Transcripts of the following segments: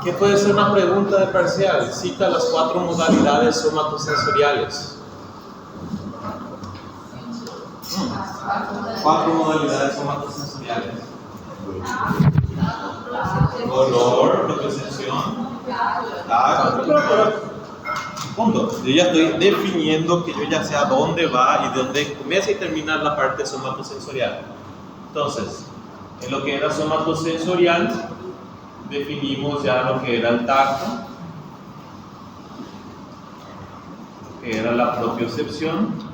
¿Qué puede ser una pregunta de parcial? Cita las 4 modalidades somatosensoriales. 4 modalidades somatosensoriales. Dolor, propiocepción, punto. Yo ya estoy definiendo que yo ya sé a dónde va y dónde comienza y termina la parte somatosensorial. Entonces, en lo que era somatosensorial, definimos ya lo que era el tacto, lo que era la propiocepción,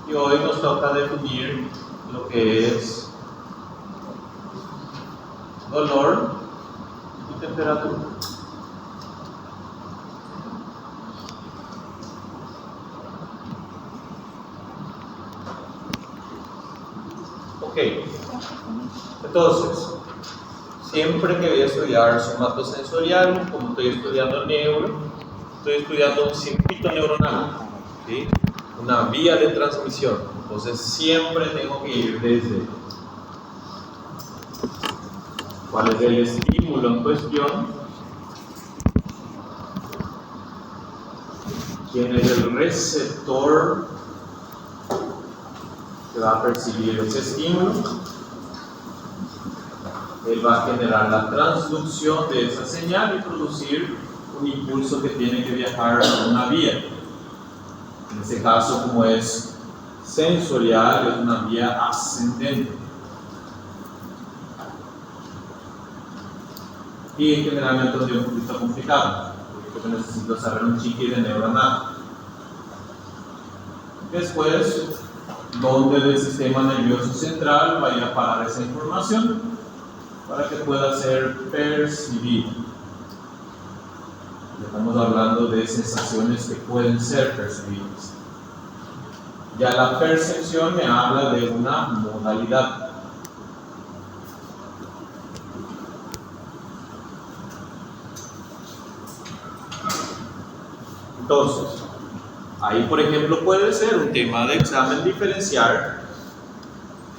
y hoy nos toca definir lo que es dolor y temperatura. Ok, entonces, siempre que voy a estudiar somatosensorial, como estoy estudiando neuro, estoy estudiando un circuito neuronal, ¿sí? Una vía de transmisión. Entonces, siempre tengo que ir desde cuál es el estímulo en cuestión, quién es el receptor que va a percibir ese estímulo. Él va a generar la transducción de esa señal y producir un impulso que tiene que viajar a una vía. En este caso, como es sensorial, es una vía ascendente. Y generalmente es un poquito complicado, porque necesito saber un chiqui de neuronal. Después, donde del sistema nervioso central vaya a parar esa información para que pueda ser percibida. Estamos hablando de sensaciones que pueden ser percibidas. Ya la percepción me habla de una modalidad. Entonces, ahí por ejemplo puede ser un tema de examen diferenciar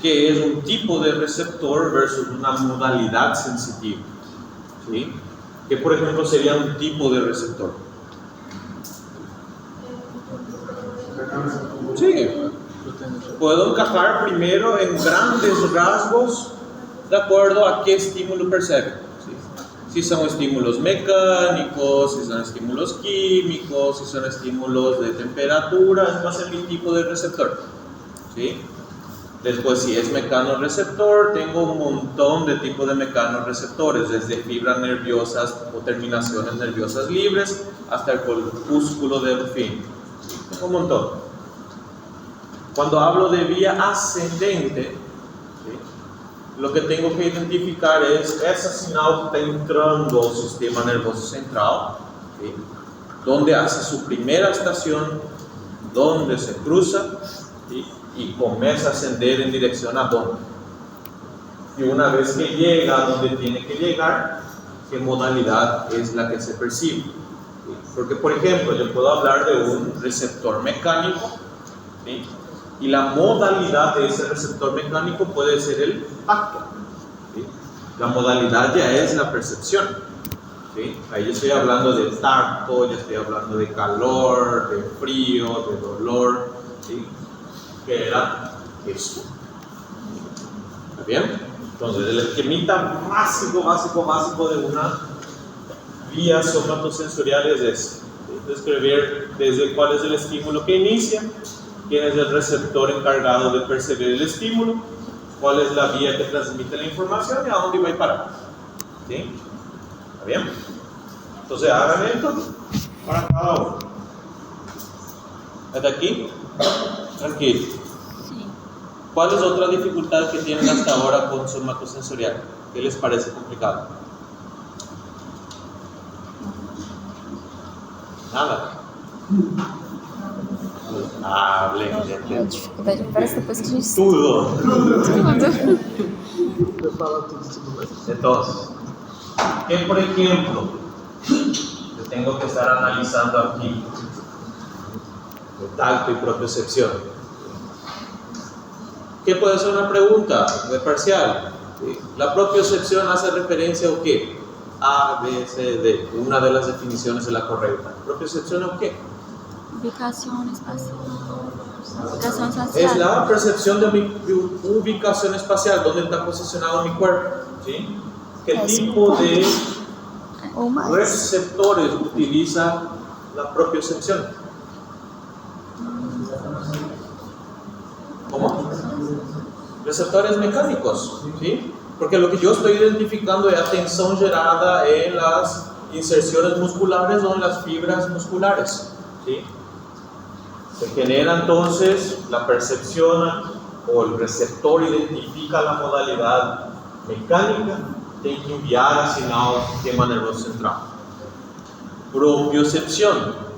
qué es un tipo de receptor versus una modalidad sensitiva, ¿sí? ¿Qué por ejemplo sería un tipo de receptor? Sí, puedo encajar primero en grandes rasgos de acuerdo a qué estímulo percibe. Si son estímulos mecánicos, si son estímulos químicos, si son estímulos de temperatura, ese va a ser mi tipo de receptor, ¿sí? Después, si es mecanorreceptor, tengo un montón de tipos de mecanorreceptores, desde fibras nerviosas o terminaciones nerviosas libres hasta el corpúsculo del fin. Tengo un montón. Cuando hablo de vía ascendente, ¿sí?, lo que tengo que identificar es esa señal que está entrando al sistema nervioso central, ¿sí?, donde hace su primera estación, donde se cruza, ¿sí?, y comienza a ascender en dirección a dónde. Y una vez que llega a donde tiene que llegar, ¿qué modalidad es la que se percibe? ¿Sí? Porque, por ejemplo, yo puedo hablar de un receptor mecánico, ¿sí?, y la modalidad de ese receptor mecánico puede ser el tacto, ¿sí? La modalidad ya es la percepción, ¿sí? Ahí yo estoy hablando de tacto, ya estoy hablando de calor, de frío, de dolor, ¿sí?, que era esto. ¿Está bien? Entonces, el esquemita básico de una vía somatosensorial es este. Describir desde cuál es el estímulo que inicia, quién es el receptor encargado de percibir el estímulo, cuál es la vía que transmite la información y a dónde va a parar. ¿Sí? ¿Está bien? Entonces, hagan esto para cada uno. ¿Hasta aquí? Tranquilo. Sí. ¿Cuál es otra dificultad que tienen hasta ahora con somatosensorial? ¿Qué les parece complicado? Nada. Hablen, A gente. dificuldade parece depois que a gente Tudo. estuda. Entonces, ¿qué por ejemplo yo tengo que estar analizando aquí? tacto y propiocepción. ¿Qué puede ser una pregunta de parcial? ¿La propiocepción hace referencia a qué? A, B, C, D. Una de las definiciones es la correcta. ¿Propiocepción o qué? Ubicación espacial. Ubicación Es espacial. la percepción de mi ubicación espacial, dónde está posicionado mi cuerpo. ¿Sí? ¿Qué tipo de O más. receptores utiliza la propiocepción? ¿Cómo? Receptores mecánicos, ¿sí? Porque lo que yo estoy identificando es la tensión gerada en las inserciones musculares o en las fibras musculares, ¿sí? Se genera entonces la percepción o el receptor identifica la modalidad mecánica, tiene que enviar asignado al sistema nervioso central. Propiocepción.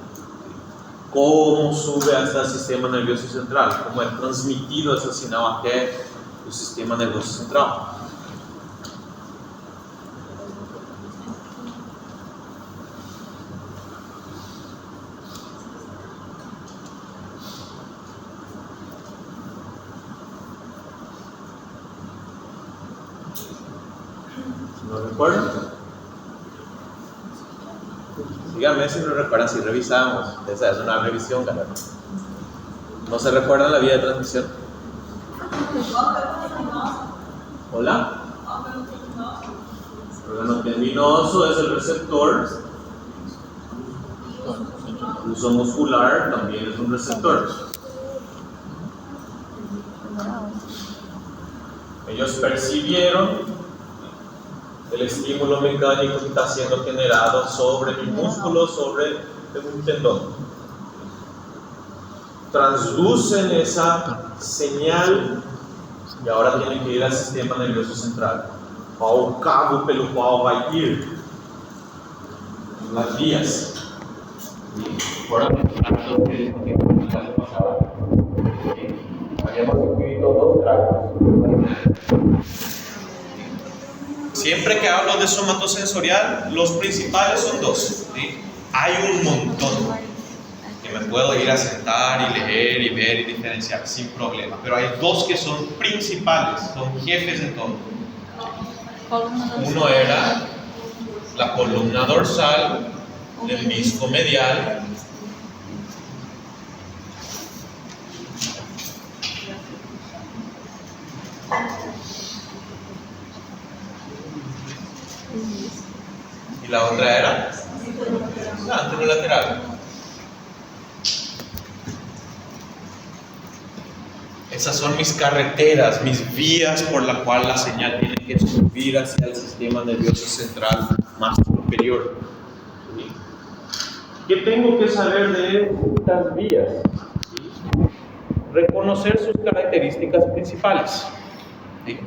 ¿Cómo sube hasta el sistema nervioso central? ¿Cómo es transmitido ese asignado hacia el sistema nervioso central? ¿No recuerdan? Díganme si no recuerdan, si revisamos. Esa es una revisión, galera. ¿No se recuerdan la vía de transmisión? ¿Hola? El órgano tendinoso es el receptor. El uso muscular también es un receptor. Ellos percibieron el estímulo mecánico que está siendo generado sobre mi músculo, sobre un tendón. Transducen esa señal y ahora tienen que ir al sistema nervioso central. Qual o cabo pelo qual vai ir las vías. Habíamos escrito dos tractos. Siempre que hablo de somatosensorial, los principales son dos, ¿sí? Hay un montón que me puedo ir a sentar y leer y ver y diferenciar sin problema, pero hay dos que son principales, son jefes de todo. Uno era la columna dorsal, el disco medial, y la otra era la anterolateral. Esas son mis carreteras, mis vías por las cuales la señal tiene que subir hacia el sistema nervioso central más superior. ¿Sí? ¿Qué tengo que saber de estas vías? ¿Sí? Reconocer sus características principales. ¿Sí?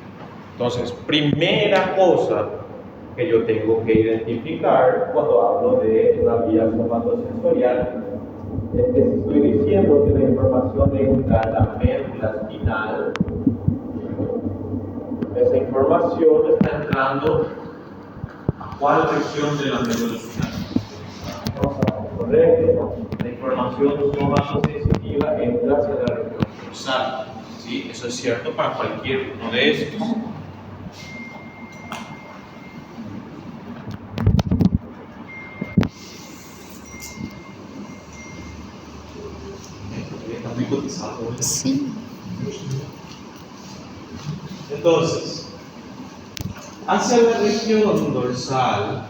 Entonces, primera cosa que yo tengo que identificar cuando hablo de la vía somatosensorial es que si estoy diciendo que la información entra en la médula espinal, esa información está entrando a cuál región de la médula espinal. Correcto. La información somatosensitiva entra hacia la región dorsal. ¿Sí? Eso es cierto para cualquier uno de estos. Sí. Entonces, hacia la región dorsal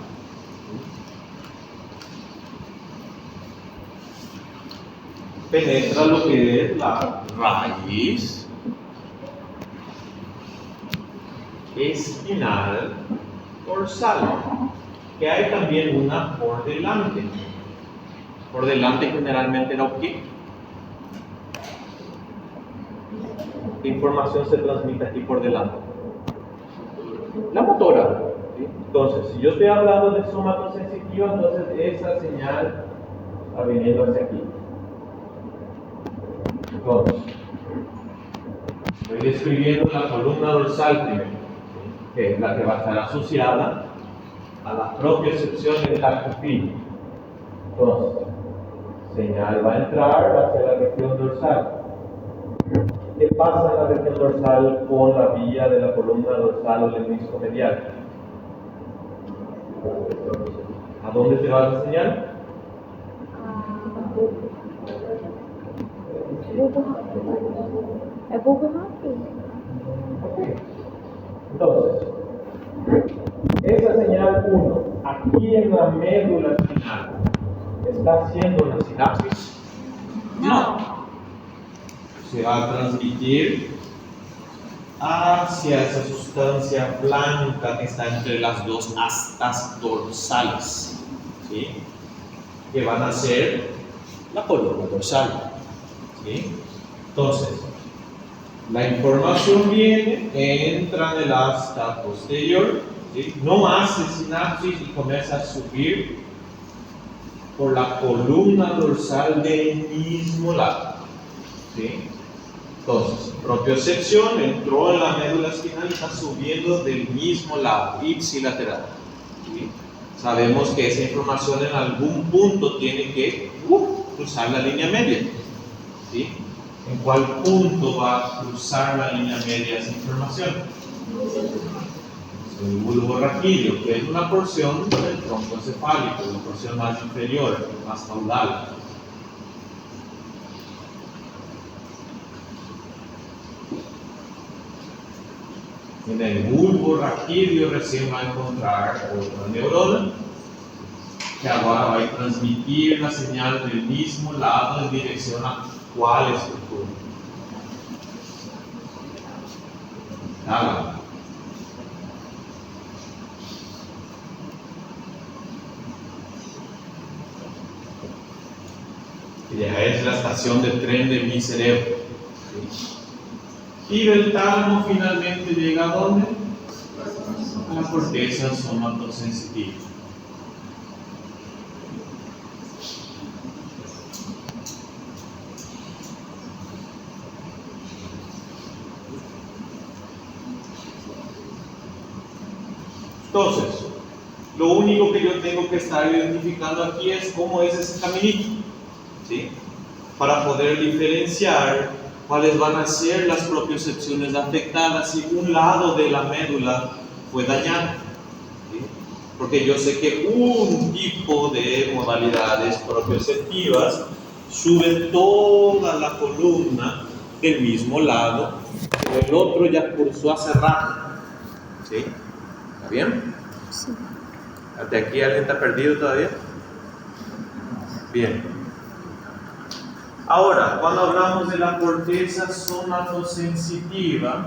penetra lo que es la raíz espinal dorsal, que hay también una por delante. Por delante generalmente era ¿qué? ¿Qué información se transmite aquí por delante? La motora. ¿Sí? Entonces, si yo estoy hablando de somatosensitiva, entonces esa señal está viniendo hacia aquí. Entonces, estoy describiendo la columna dorsal primero, ¿sí? Que es la que va a estar asociada a la propiocepción del tacto fino. Entonces, señal va a entrar hacia la región dorsal. ¿Qué pasa en la región dorsal con la vía de la columna dorsal o del disco medial? ¿A dónde se va esa señal? Ok. Entonces, esa señal 1, aquí en la médula espinal, ¿está haciendo una sinapsis? No. Se va a transmitir hacia esa sustancia blanca que está entre las dos astas dorsales, ¿sí? Que van a ser la columna dorsal, ¿sí? Entonces, la información viene, entra en el asta posterior, ¿sí? No hace sinapsis y comienza a subir por la columna dorsal del mismo lado, ¿sí? Entonces, propiocepción entró en la médula espinal y está subiendo del mismo lado, ipsilateral, ¿sí? Sabemos que esa información en algún punto tiene que cruzar la línea media, ¿sí? ¿En cuál punto va a cruzar la línea media esa información? El bulbo raquídeo, que es una porción del tronco encefálico, la porción más inferior, más caudal. En el bulbo raquídeo recién va a encontrar otra neurona que ahora va a transmitir la señal del mismo lado en dirección a cuál estructura. Nada. Y ya es la estación de tren de mi cerebro. Y del tálamo finalmente llega a ¿dónde? A la corteza somatosensitiva. Entonces, lo único que yo tengo que estar identificando aquí es cómo es ese caminito, ¿sí? Para poder diferenciar cuáles van a ser las propiocepciones afectadas si un lado de la médula fue dañado, ¿sí? Porque yo sé que un tipo de modalidades propioceptivas sube toda la columna del mismo lado, pero el otro ya cursó hace rato, ¿sí? ¿Está bien? Sí. ¿Hasta aquí alguien está perdido todavía? Bien. Ahora, cuando hablamos de la corteza somatosensitiva,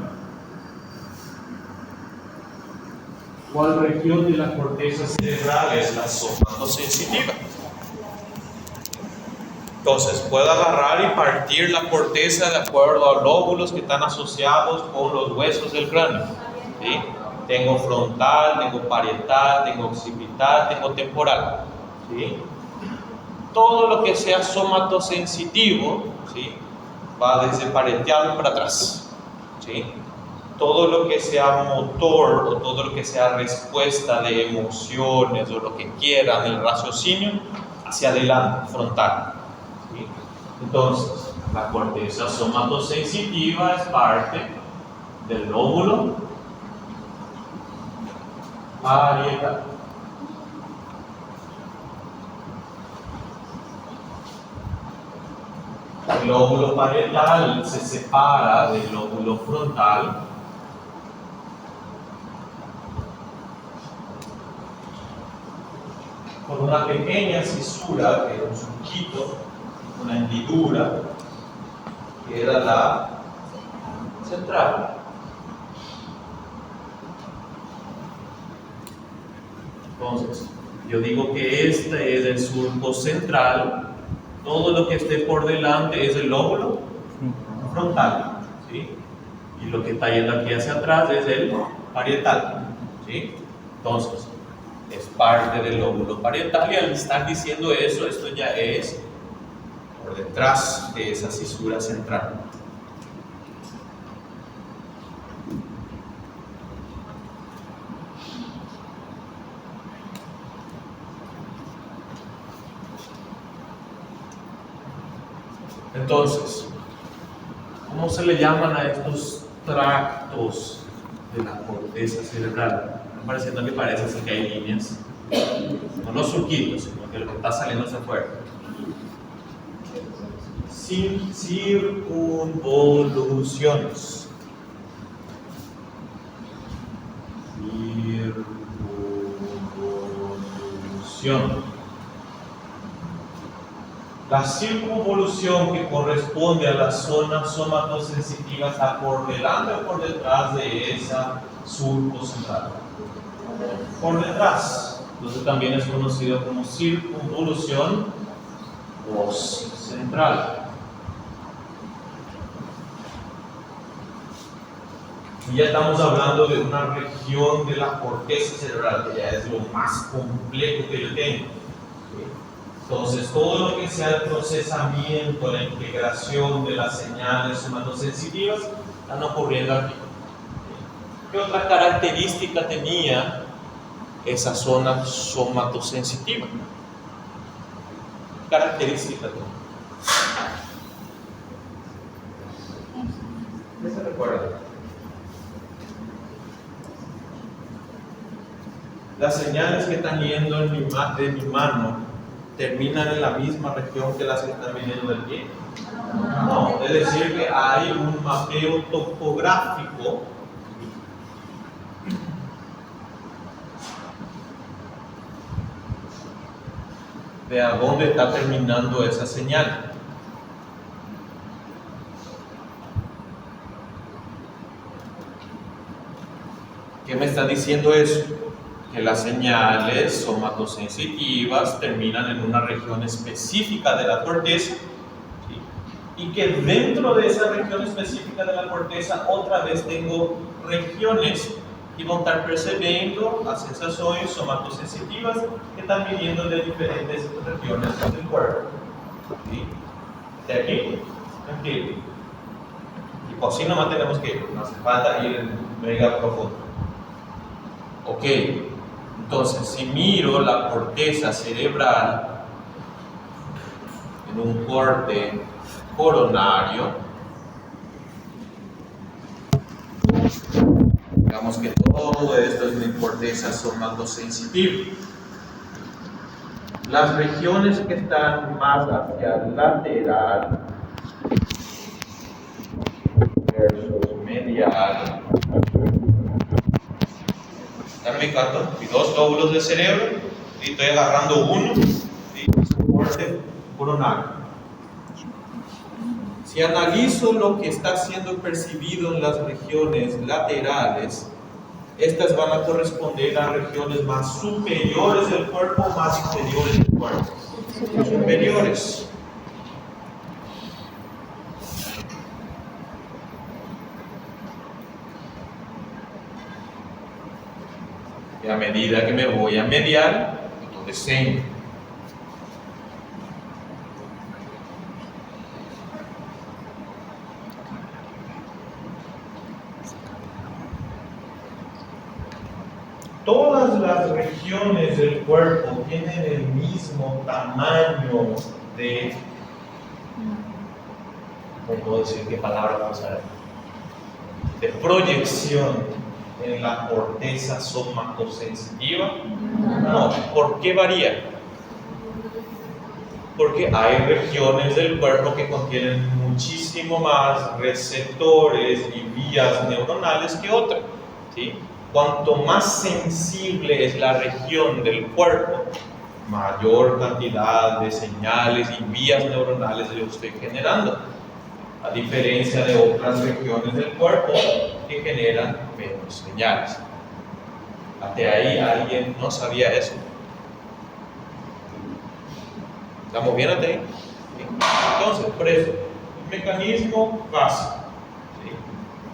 ¿cuál región de la corteza cerebral es la somatosensitiva? Entonces, puedo agarrar y partir la corteza de acuerdo a lóbulos que están asociados con los huesos del cráneo, ¿sí? Tengo frontal, tengo parietal, tengo occipital, tengo temporal, ¿sí? Todo lo que sea somatosensitivo, ¿sí? Va desde parietal para atrás, ¿sí? Todo lo que sea motor o todo lo que sea respuesta de emociones o lo que quieran, el raciocinio, hacia adelante, frontal, ¿sí? Entonces, la corteza somatosensitiva es parte del lóbulo parietal. El lóbulo parietal se separa del lóbulo frontal por una pequeña cisura, que era un surquito, una hendidura, que era la central. Entonces, yo digo que este es el surco central. Todo lo que esté por delante es el lóbulo frontal, ¿sí? Y lo que está yendo aquí hacia atrás es el parietal, ¿sí? Entonces, es parte del lóbulo parietal y al estar diciendo eso, esto ya es por detrás de esa cisura central. Entonces, ¿cómo se le llaman a estos tractos de la corteza cerebral? Pareciendo que parece así que hay líneas, no los surquitos, sino que lo que está saliendo hacia afuera. Circunvoluciones. La circunvolución que corresponde a la zona somatosensitiva está por delante o por detrás de esa surco central. Por detrás. Entonces también es conocido como circunvolución postcentral. Y ya estamos hablando de una región de la corteza cerebral que ya es lo más complejo que yo tengo. Entonces, todo lo que sea el procesamiento, la integración de las señales somatosensitivas están ocurriendo aquí. ¿Qué otra característica tenía esa zona somatosensitiva? ¿Qué característica tenía? ¿Qué se recuerda? Las señales que están yendo de mi mano terminan en la misma región que las que están viniendo del pie. No, es decir que hay un mapeo topográfico de a dónde está terminando esa señal. ¿Qué me está diciendo eso? Que las señales somatosensitivas terminan en una región específica de la corteza, ¿sí? Y que dentro de esa región específica de la corteza otra vez tengo regiones que van a estar percibiendo las sensaciones somatosensitivas que están viniendo de diferentes regiones del cuerpo, ¿sí? De aquí, aquí. Y por si nomás tenemos que ir, no hace falta ir mega profundo. Ok. Entonces, si miro la corteza cerebral en un corte coronario, digamos que todo esto es mi corteza somatosensitiva. Las regiones que están más hacia el lateral versus medial, ¿están ubicando? Mis dos lóbulos del cerebro, y estoy agarrando uno, y es un corte coronario. Si analizo lo que está siendo percibido en las regiones laterales, estas van a corresponder a regiones más superiores del cuerpo, más inferiores del cuerpo. Superiores. Y a medida que me voy a medial, lo descendo. Todas las regiones del cuerpo tienen el mismo tamaño de... No puedo decir qué palabra vamos a ver. De proyección en la corteza somatosensitiva. No, ¿por qué varía? Porque hay regiones del cuerpo que contienen muchísimo más receptores y vías neuronales que otras, ¿sí? Cuanto más sensible es la región del cuerpo, mayor cantidad de señales y vías neuronales yo estoy generando, a diferencia de otras regiones del cuerpo que generan menos señales. Hasta ahí alguien no sabía eso. ¿Estamos bien hasta ahí? ¿Sí? Entonces, por eso, el mecanismo básico. ¿Sí?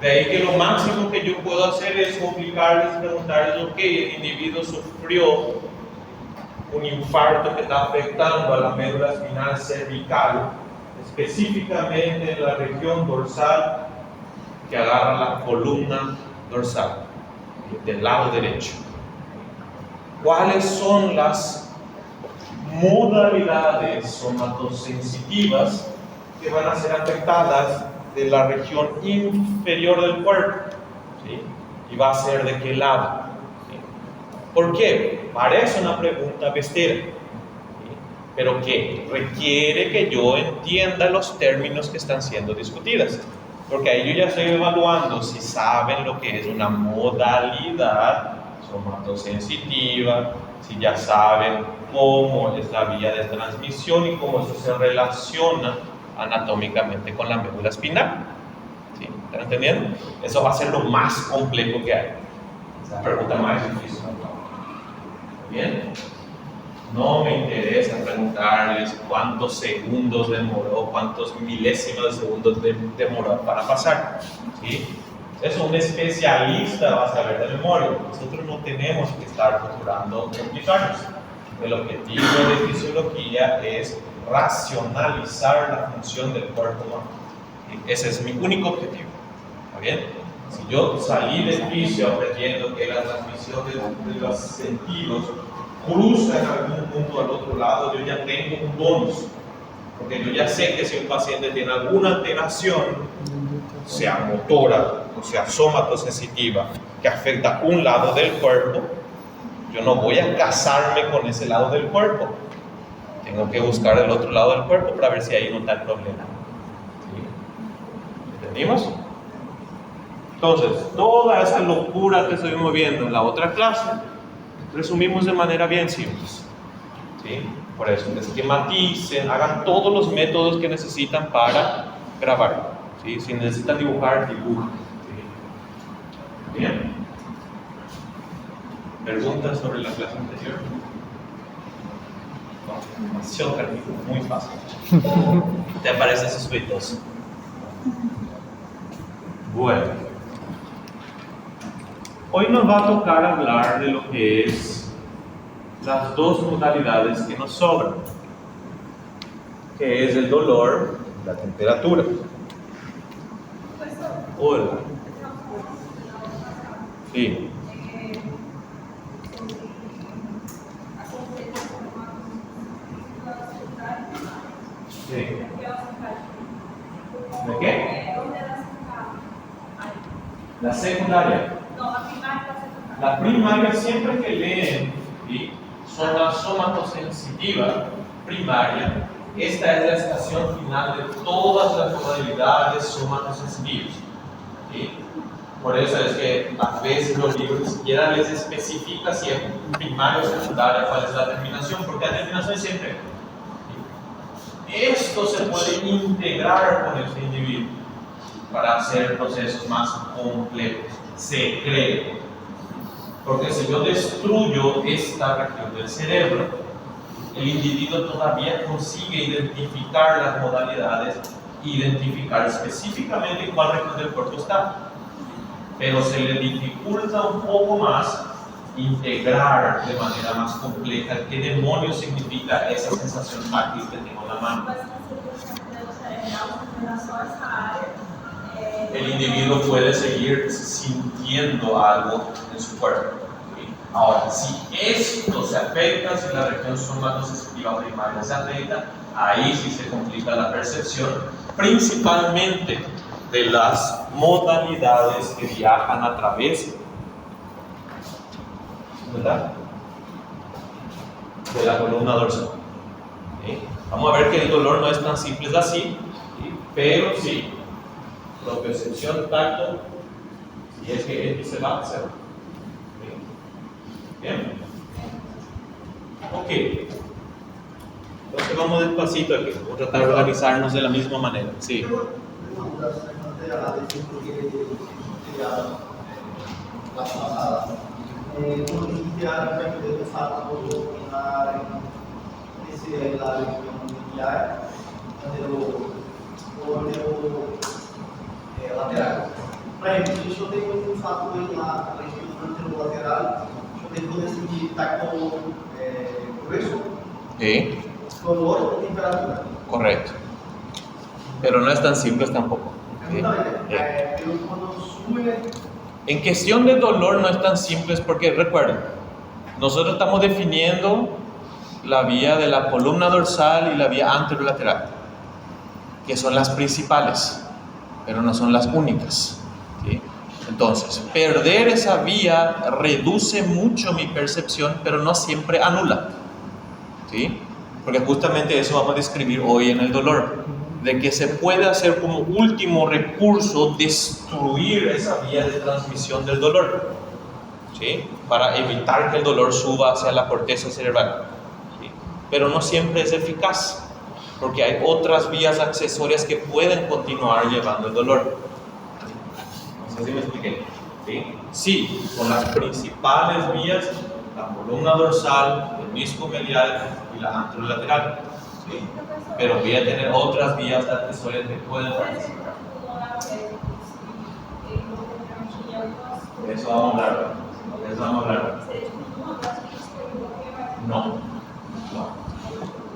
De ahí que lo máximo que yo puedo hacer es complicarles y preguntarles, ok, el individuo sufrió un infarto que está afectando a la médula espinal cervical, específicamente en la región dorsal que agarra la columna dorsal del lado derecho. ¿Cuáles son las modalidades somatosensitivas que que van a ser afectadas de la región inferior del cuerpo, ¿sí? Y va a ser de qué lado, ¿sí? ¿Por qué? Parece una pregunta bestera, ¿sí? Pero que requiere que yo entienda los términos que están siendo discutidos, porque ahí yo ya estoy evaluando si saben lo que es una modalidad somatosensitiva, si ya saben cómo es la vía de transmisión y cómo eso se relaciona anatómicamente con la médula espinal. ¿Sí? ¿Están entendiendo? Eso va a ser lo más complejo que hay. Esa pregunta más difícil. ¿Bien? No me interesa preguntarles cuántos segundos demoró, cuántos milésimas de segundos demoró para pasar, ¿sí? Eso un especialista va a saber de memoria. Nosotros no tenemos que estar procurando complicarnos. El objetivo de fisiología es racionalizar la función del cuerpo humano. Ese es mi único objetivo. ¿Está bien? Si yo salí del fisio aprendiendo que la transmisión de los sentidos cruza en algún punto al otro lado, yo ya tengo un bonus, porque yo ya sé que si un paciente tiene alguna alteración, sea motora o sea somatosensitiva, que afecta un lado del cuerpo, yo no voy a casarme con ese lado del cuerpo, tengo que buscar el otro lado del cuerpo para ver si ahí no está el problema. ¿Sí? ¿Entendimos? Entonces, toda esa locura que estuvimos viendo en la otra clase, resumimos de manera bien simple, ¿sí? Por eso, esquematicen, hagan todos los métodos que necesitan para grabar, ¿sí? Si necesitan dibujar, dibujen, ¿sí? Bien. ¿Preguntas sobre la clase anterior? No, demasiado práctico, muy fácil. ¿Te parece sospechoso? Bueno. Hoy nos va a tocar hablar de lo que es las dos modalidades que nos sobran, que es el dolor y la temperatura. Hola. Sí. Sí. ¿De qué? La secundaria. La primaria, siempre que leen, ¿sí? Son la somatosensitiva primaria. Esta es la estación final de todas las modalidades somatosensitivas, ¿sí? Por eso es que a veces los libros ni siquiera les especifica si es primaria o secundaria, cuál es la terminación, porque la terminación es siempre, ¿sí? Esto se puede integrar con este individuo para hacer procesos más complejos, se cree. Porque si yo destruyo esta región del cerebro, el individuo todavía consigue identificar las modalidades, identificar específicamente en cuál región del cuerpo está, pero se le dificulta un poco más integrar de manera más compleja qué demonios significa esa sensación táctil que tengo en la mano. El individuo puede seguir sintiendo algo en su cuerpo. ¿Sí? Ahora, si esto se afecta, si la región somatosensitiva primaria se afecta, ahí sí se complica la percepción, principalmente de las modalidades que viajan a través, ¿verdad?, de la columna dorsal. ¿Sí? Vamos a ver que el dolor no es tan simple así, ¿sí? Pero sí, propiocepción, tacto, si es que esto se va a hacer. Bien. Ok. Entonces vamos despacito aquí. Vamos a tratar de organizarnos de la misma manera. Sí. Lateral. Para isso, deixa eu ter um fato na região lateral, deixa eu ter todo esse tacto grueso, Sí. color y temperatura. Correcto. Pero no es tan simple tampoco. ¿Sí? Pero cuando sube. En cuestión de dolor no es tan simple porque recuerden, nosotros estamos definiendo la vía de la columna dorsal y la vía anterolateral. que son las principales, pero no son las únicas, ¿sí? Entonces, perder esa vía reduce mucho mi percepción, pero no siempre anula, ¿sí? Porque justamente eso vamos a describir hoy en el dolor, de que se puede hacer como último recurso destruir esa vía de transmisión del dolor, ¿sí? Para evitar que el dolor suba hacia la corteza cerebral, ¿sí? Pero no siempre es eficaz, porque hay otras vías accesorias que pueden continuar llevando el dolor. No sé si me expliqué, ¿sí? Sí, con las principales vías, la columna dorsal, el disco medial y la anterolateral, ¿sí? Pero voy a tener otras vías accesorias que pueden participar. Eso vamos a hablar. No.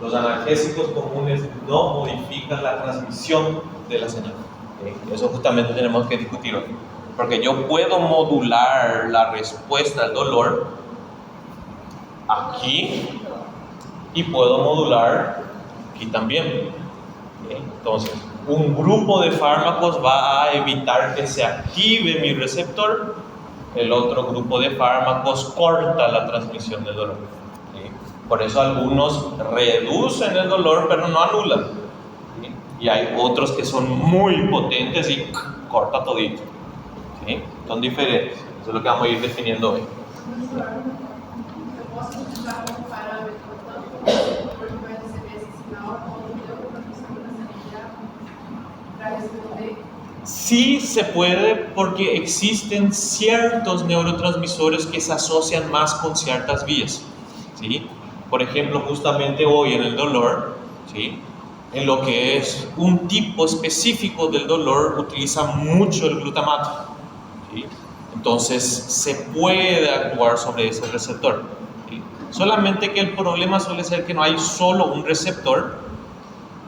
Los analgésicos comunes no modifican la transmisión de la señal. Eso justamente tenemos que discutir hoy. Porque yo puedo modular la respuesta al dolor aquí y puedo modular aquí también. Entonces, un grupo de fármacos va a evitar que se active mi receptor, el otro grupo de fármacos corta la transmisión del dolor. Por eso algunos reducen el dolor, pero no anulan. ¿Sí? Y hay otros que son muy potentes y corta todito. ¿Sí? Son diferentes. Eso es lo que vamos a ir definiendo hoy. Sí se puede, porque existen ciertos neurotransmisores que se asocian más con ciertas vías, ¿sí? Por ejemplo, justamente hoy en el dolor, ¿sí? En lo que es un tipo específico del dolor, utiliza mucho el glutamato, ¿sí? Entonces se puede actuar sobre ese receptor, ¿sí? Solamente que el problema suele ser que no hay solo un receptor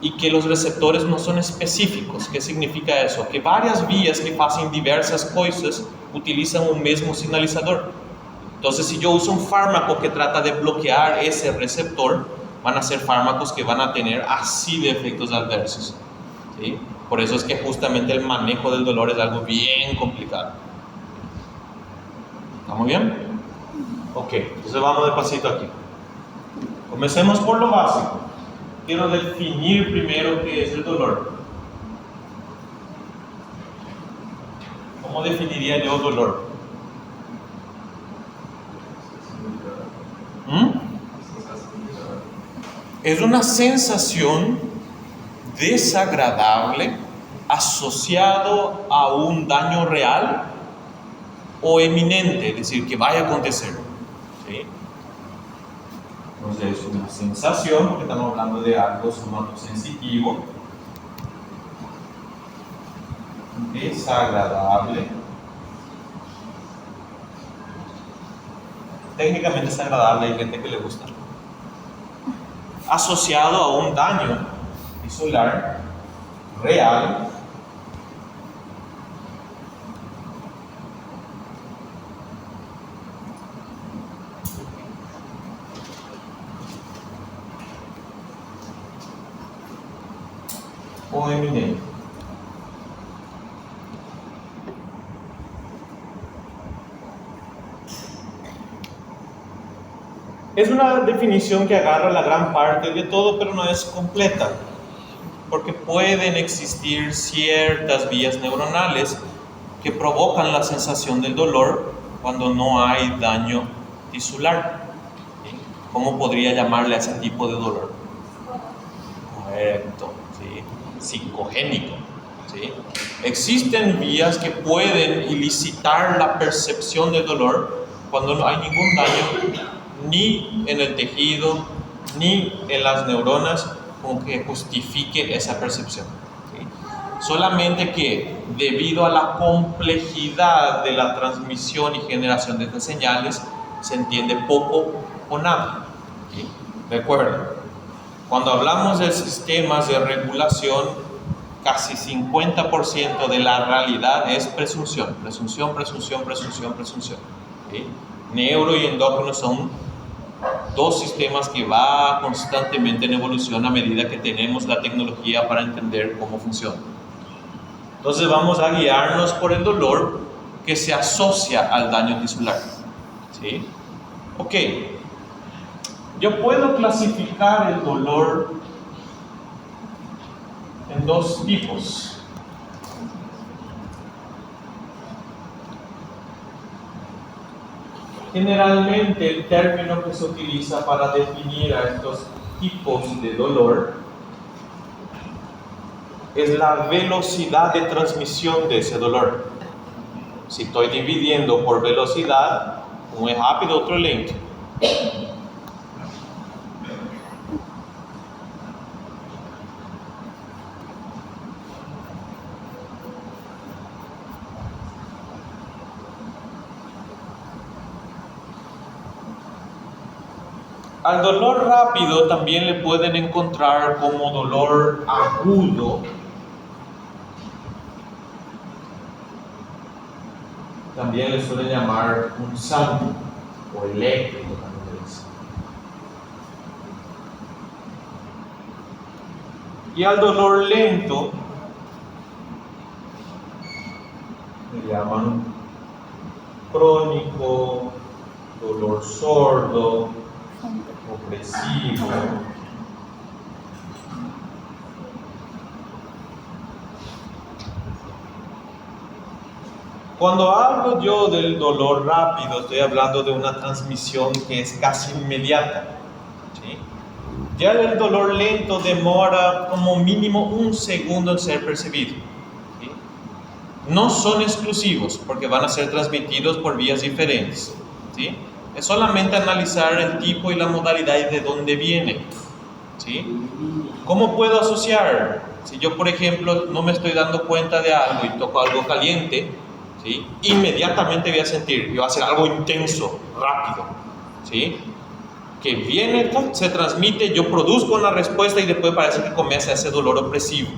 y que los receptores no son específicos. ¿Qué significa eso? Que varias vías que hacen diversas cosas utilizan un mismo señalizador. Entonces, si yo uso un fármaco que trata de bloquear ese receptor, van a ser fármacos que van a tener así de efectos adversos, ¿sí? Por eso es que justamente el manejo del dolor es algo bien complicado. ¿Estamos bien? Ok, entonces vamos despacito aquí. Comencemos por lo básico. Quiero definir primero qué es el dolor. ¿Cómo definiría yo dolor? Es una sensación desagradable asociado a un daño real o eminente, es decir, que vaya a acontecer, ¿sí? Entonces es una sensación, porque estamos hablando de algo somatosensitivo, desagradable. Técnicamente es agradable, hay gente que le gusta. Asociado a un daño tisular real o eminente. Es una definición que agarra la gran parte de todo, pero no es completa, porque pueden existir ciertas vías neuronales que provocan la sensación del dolor cuando no hay daño tisular. ¿Sí? ¿Cómo podría llamarle a ese tipo de dolor? Correcto, ¿sí? Psicogénico, ¿sí? Existen vías que pueden ilicitar la percepción del dolor cuando no hay ningún daño ni en el tejido ni en las neuronas como que justifique esa percepción, ¿sí? Solamente que debido a la complejidad de la transmisión y generación de estas señales se entiende poco o nada, ¿sí? Recuerden, cuando hablamos de sistemas de regulación, casi 50% de la realidad es presunción, ¿sí? Neuro y endócrino son Dos sistemas que va constantemente en evolución a medida que tenemos la tecnología para entender cómo funciona. Entonces vamos a guiarnos por el dolor que se asocia al daño tisular. ¿Sí? Ok. Yo puedo clasificar el dolor en dos tipos. Generalmente el término que se utiliza para definir a estos tipos de dolor es la velocidad de transmisión de ese dolor. Si estoy dividiendo por velocidad, uno es rápido, otro lento. Al dolor rápido también le pueden encontrar como dolor agudo. También le suelen llamar punzante o eléctrico también le dicen. Y al dolor lento le llaman crónico, dolor sordo, opresivo. Cuando hablo yo del dolor rápido, estoy hablando de una transmisión que es casi inmediata. ¿Sí? Ya el dolor lento demora como mínimo 1 segundo en ser percibido. ¿Sí? No son exclusivos porque van a ser transmitidos por vías diferentes. ¿Sí? Es solamente analizar el tipo y la modalidad y de dónde viene. ¿Sí? ¿Cómo puedo asociar? Si yo, por ejemplo, no me estoy dando cuenta de algo y toco algo caliente, ¿sí? Inmediatamente voy a sentir, y va a ser algo intenso, rápido. ¿Sí? Que viene, se transmite, yo produzco una respuesta y después parece que comienza ese dolor opresivo,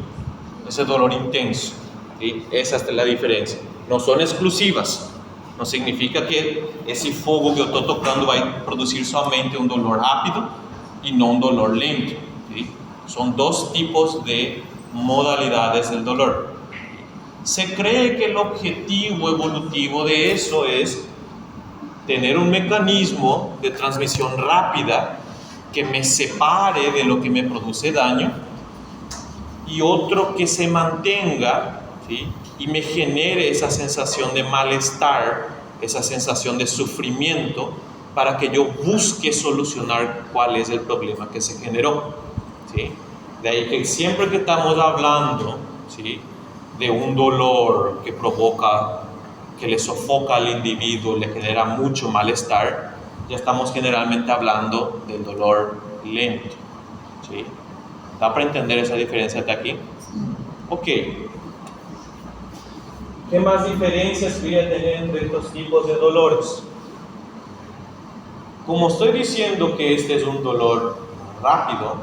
ese dolor intenso. ¿Sí? Esa es la diferencia. No son exclusivas. No significa que ese fuego que yo estoy tocando va a producir solamente un dolor rápido y no un dolor lento. ¿Sí? Son dos tipos de modalidades del dolor. Se cree que el objetivo evolutivo de eso es tener un mecanismo de transmisión rápida que me separe de lo que me produce daño y otro que se mantenga, ¿sí? Y me genere esa sensación de malestar, esa sensación de sufrimiento, para que yo busque solucionar cuál es el problema que se generó. ¿Sí? De ahí que siempre que estamos hablando, ¿sí?, de un dolor que provoca, que le sofoca al individuo, le genera mucho malestar, ya estamos generalmente hablando del dolor lento. ¿Sí? ¿Da para entender esa diferencia de aquí? Ok. ¿Qué más diferencias voy a tener entre estos tipos de dolores? Como estoy diciendo que este es un dolor rápido,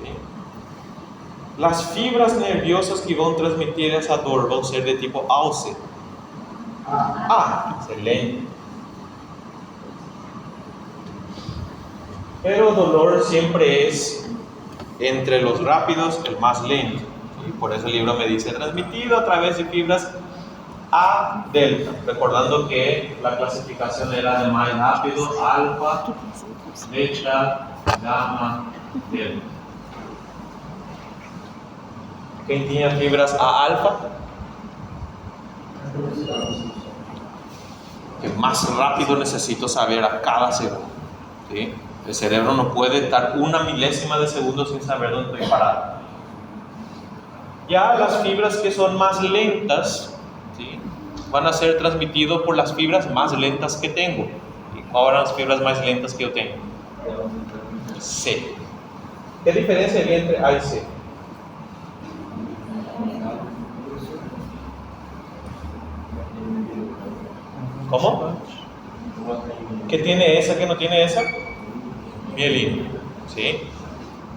¿sí?, las fibras nerviosas que van a transmitir esa dolor van a ser de tipo AUCE. Excelente. Pero el dolor siempre es, entre los rápidos, el más lento. ¿Sí? Por eso el libro me dice transmitido a través de fibras A delta, recordando que la clasificación era de más rápido, alfa, beta, gamma, delta. ¿Quién tiene fibras A alfa? Que más rápido necesito saber a cada segundo. ¿Sí? El cerebro no puede estar una milésima de segundo sin saber dónde estoy parado. Ya las fibras que son más lentas, ¿sí?, van a ser transmitidos por las fibras más lentas que tengo. ¿Y cuáles son las fibras más lentas que yo tengo? C. ¿Qué diferencia hay entre A y C? ¿Cómo? ¿Qué tiene esa que no tiene esa? Mielina. ¿Sí?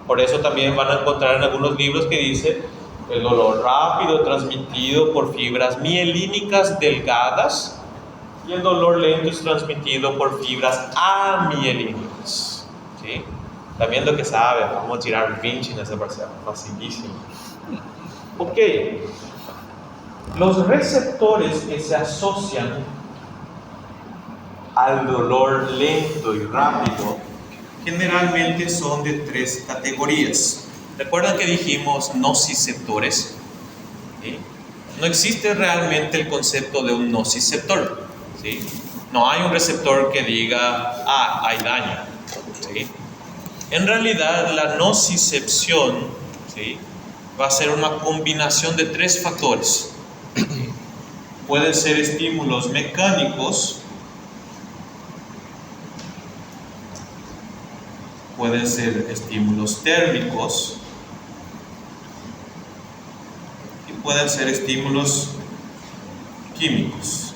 Por eso también van a encontrar en algunos libros que dice el dolor rápido transmitido por fibras mielínicas delgadas y el dolor lento es transmitido por fibras amielínicas. ¿sí? Está viendo que sabe, vamos a tirar 20 en esa parcial, facilísimo. Ok, los receptores que se asocian al dolor lento y rápido generalmente son de 3 categorías. ¿Recuerdan que dijimos nociceptores? ¿Sí? No existe realmente el concepto de un nociceptor, ¿sí? No hay un receptor que diga, hay daño, ¿sí? En realidad, la nocicepción, ¿sí?, va a ser una combinación de 3 factores. ¿Sí? Pueden ser estímulos mecánicos, pueden ser estímulos térmicos y pueden ser estímulos químicos.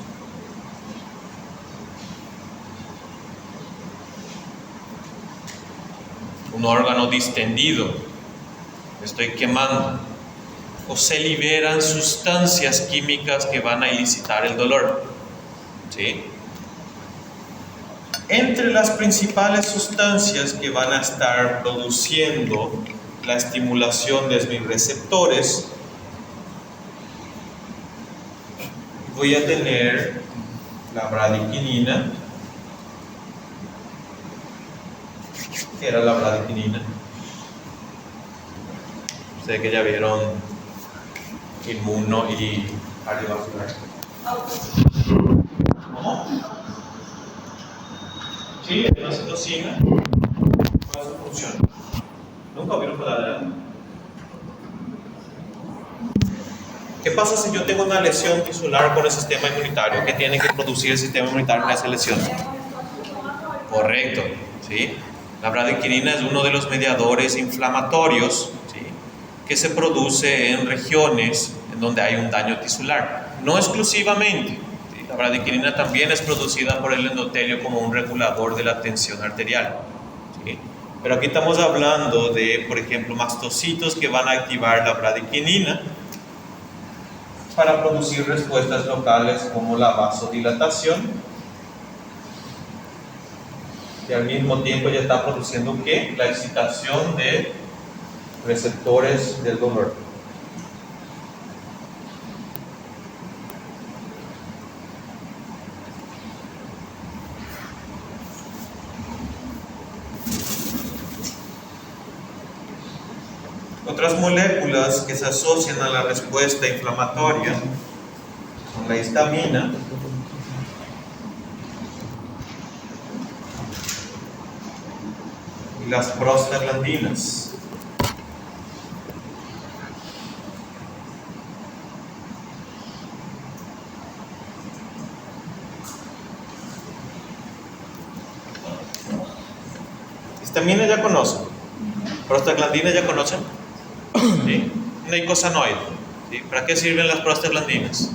Un órgano distendido, estoy quemando, o se liberan sustancias químicas que van a elicitar el dolor, ¿sí? Entre las principales sustancias que van a estar produciendo la estimulación de mis receptores, voy a tener la bradiquinina. ¿Qué era la bradiquinina? Ustedes que ya vieron inmuno y cardiovascular. ¿Cómo? Sí, es una citocina. ¿Cuál es su función? ¿Nunca vieron hablar? ¿Qué pasa si yo tengo una lesión tisular con el sistema inmunitario? ¿Qué tiene que producir el sistema inmunitario en esa lesión? Correcto, ¿sí? La bradiquinina es uno de los mediadores inflamatorios, ¿sí?, que se produce en regiones en donde hay un daño tisular. No exclusivamente, ¿sí? La bradiquinina también es producida por el endotelio como un regulador de la tensión arterial, ¿sí? Pero aquí estamos hablando de, por ejemplo, mastocitos que van a activar la bradiquinina para producir respuestas locales como la vasodilatación, y al mismo tiempo ya está produciendo ¿qué? La excitación de receptores del dolor. Otras moléculas que se asocian a la respuesta inflamatoria son la histamina, y las prostaglandinas. Histamina ya conocen, prostaglandinas ya conocen, ¿sí? Una icosanoide, ¿sí? ¿Para qué sirven las prostaglandinas?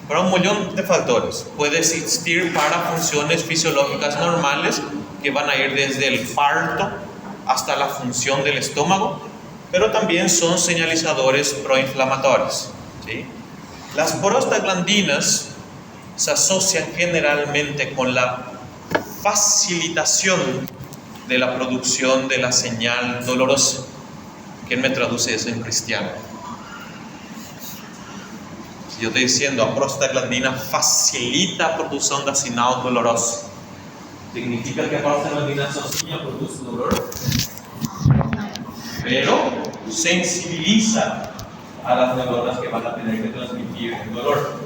Para un millón de factores. Puede existir para funciones fisiológicas normales que van a ir desde el parto hasta la función del estómago, pero también son señalizadores proinflamatorios, ¿sí? Las prostaglandinas se asocian generalmente con la facilitación de la producción de la señal dolorosa. ¿Quién me traduce eso en cristiano? Si yo estoy diciendo a prostaglandina facilita la producción de señal dolorosa, ¿significa que a prostaglandina sozinha produce dolor? Pero sensibiliza a las neuronas que van a tener que transmitir el dolor,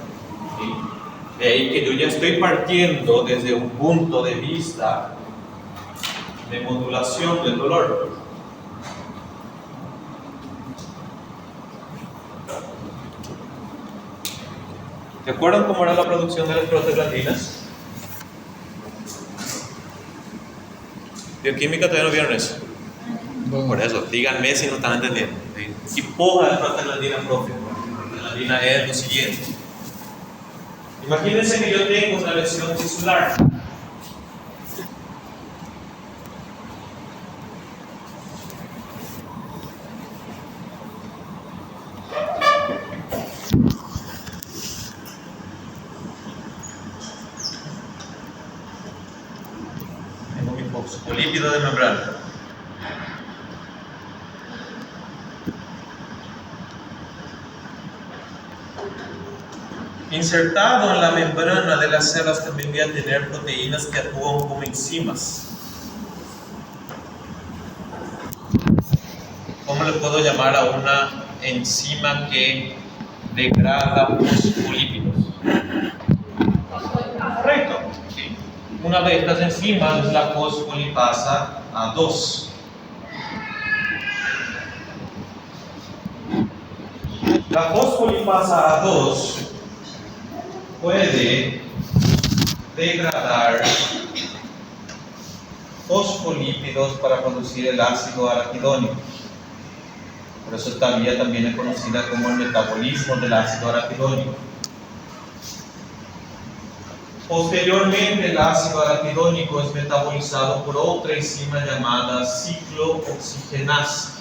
¿sí? De ahí que yo ya estoy partiendo desde un punto de vista de modulación del dolor. ¿Recuerdan cómo era la producción de las prostaglandinas? Bioquímica todavía no vieron eso. Por eso, díganme si no están entendiendo. ¿Qué poca de prostaglandina, profe? La prostaglandina es lo siguiente. Imagínense que yo tengo una lesión tisular. fosfolípido de membrana. Insertado en la membrana de las células también voy a tener proteínas que actúan como enzimas. ¿Cómo le puedo llamar a una enzima que degrada fosfolípidos? Correcto. ¿Sí? Una de estas enzimas es la fosfolipasa A2. La fosfolipasa A2 puede degradar fosfolípidos para producir el ácido araquidónico. Por eso esta vía también es conocida como el metabolismo del ácido araquidónico. Posteriormente, el ácido araquidónico es metabolizado por otra enzima llamada ciclooxigenasa.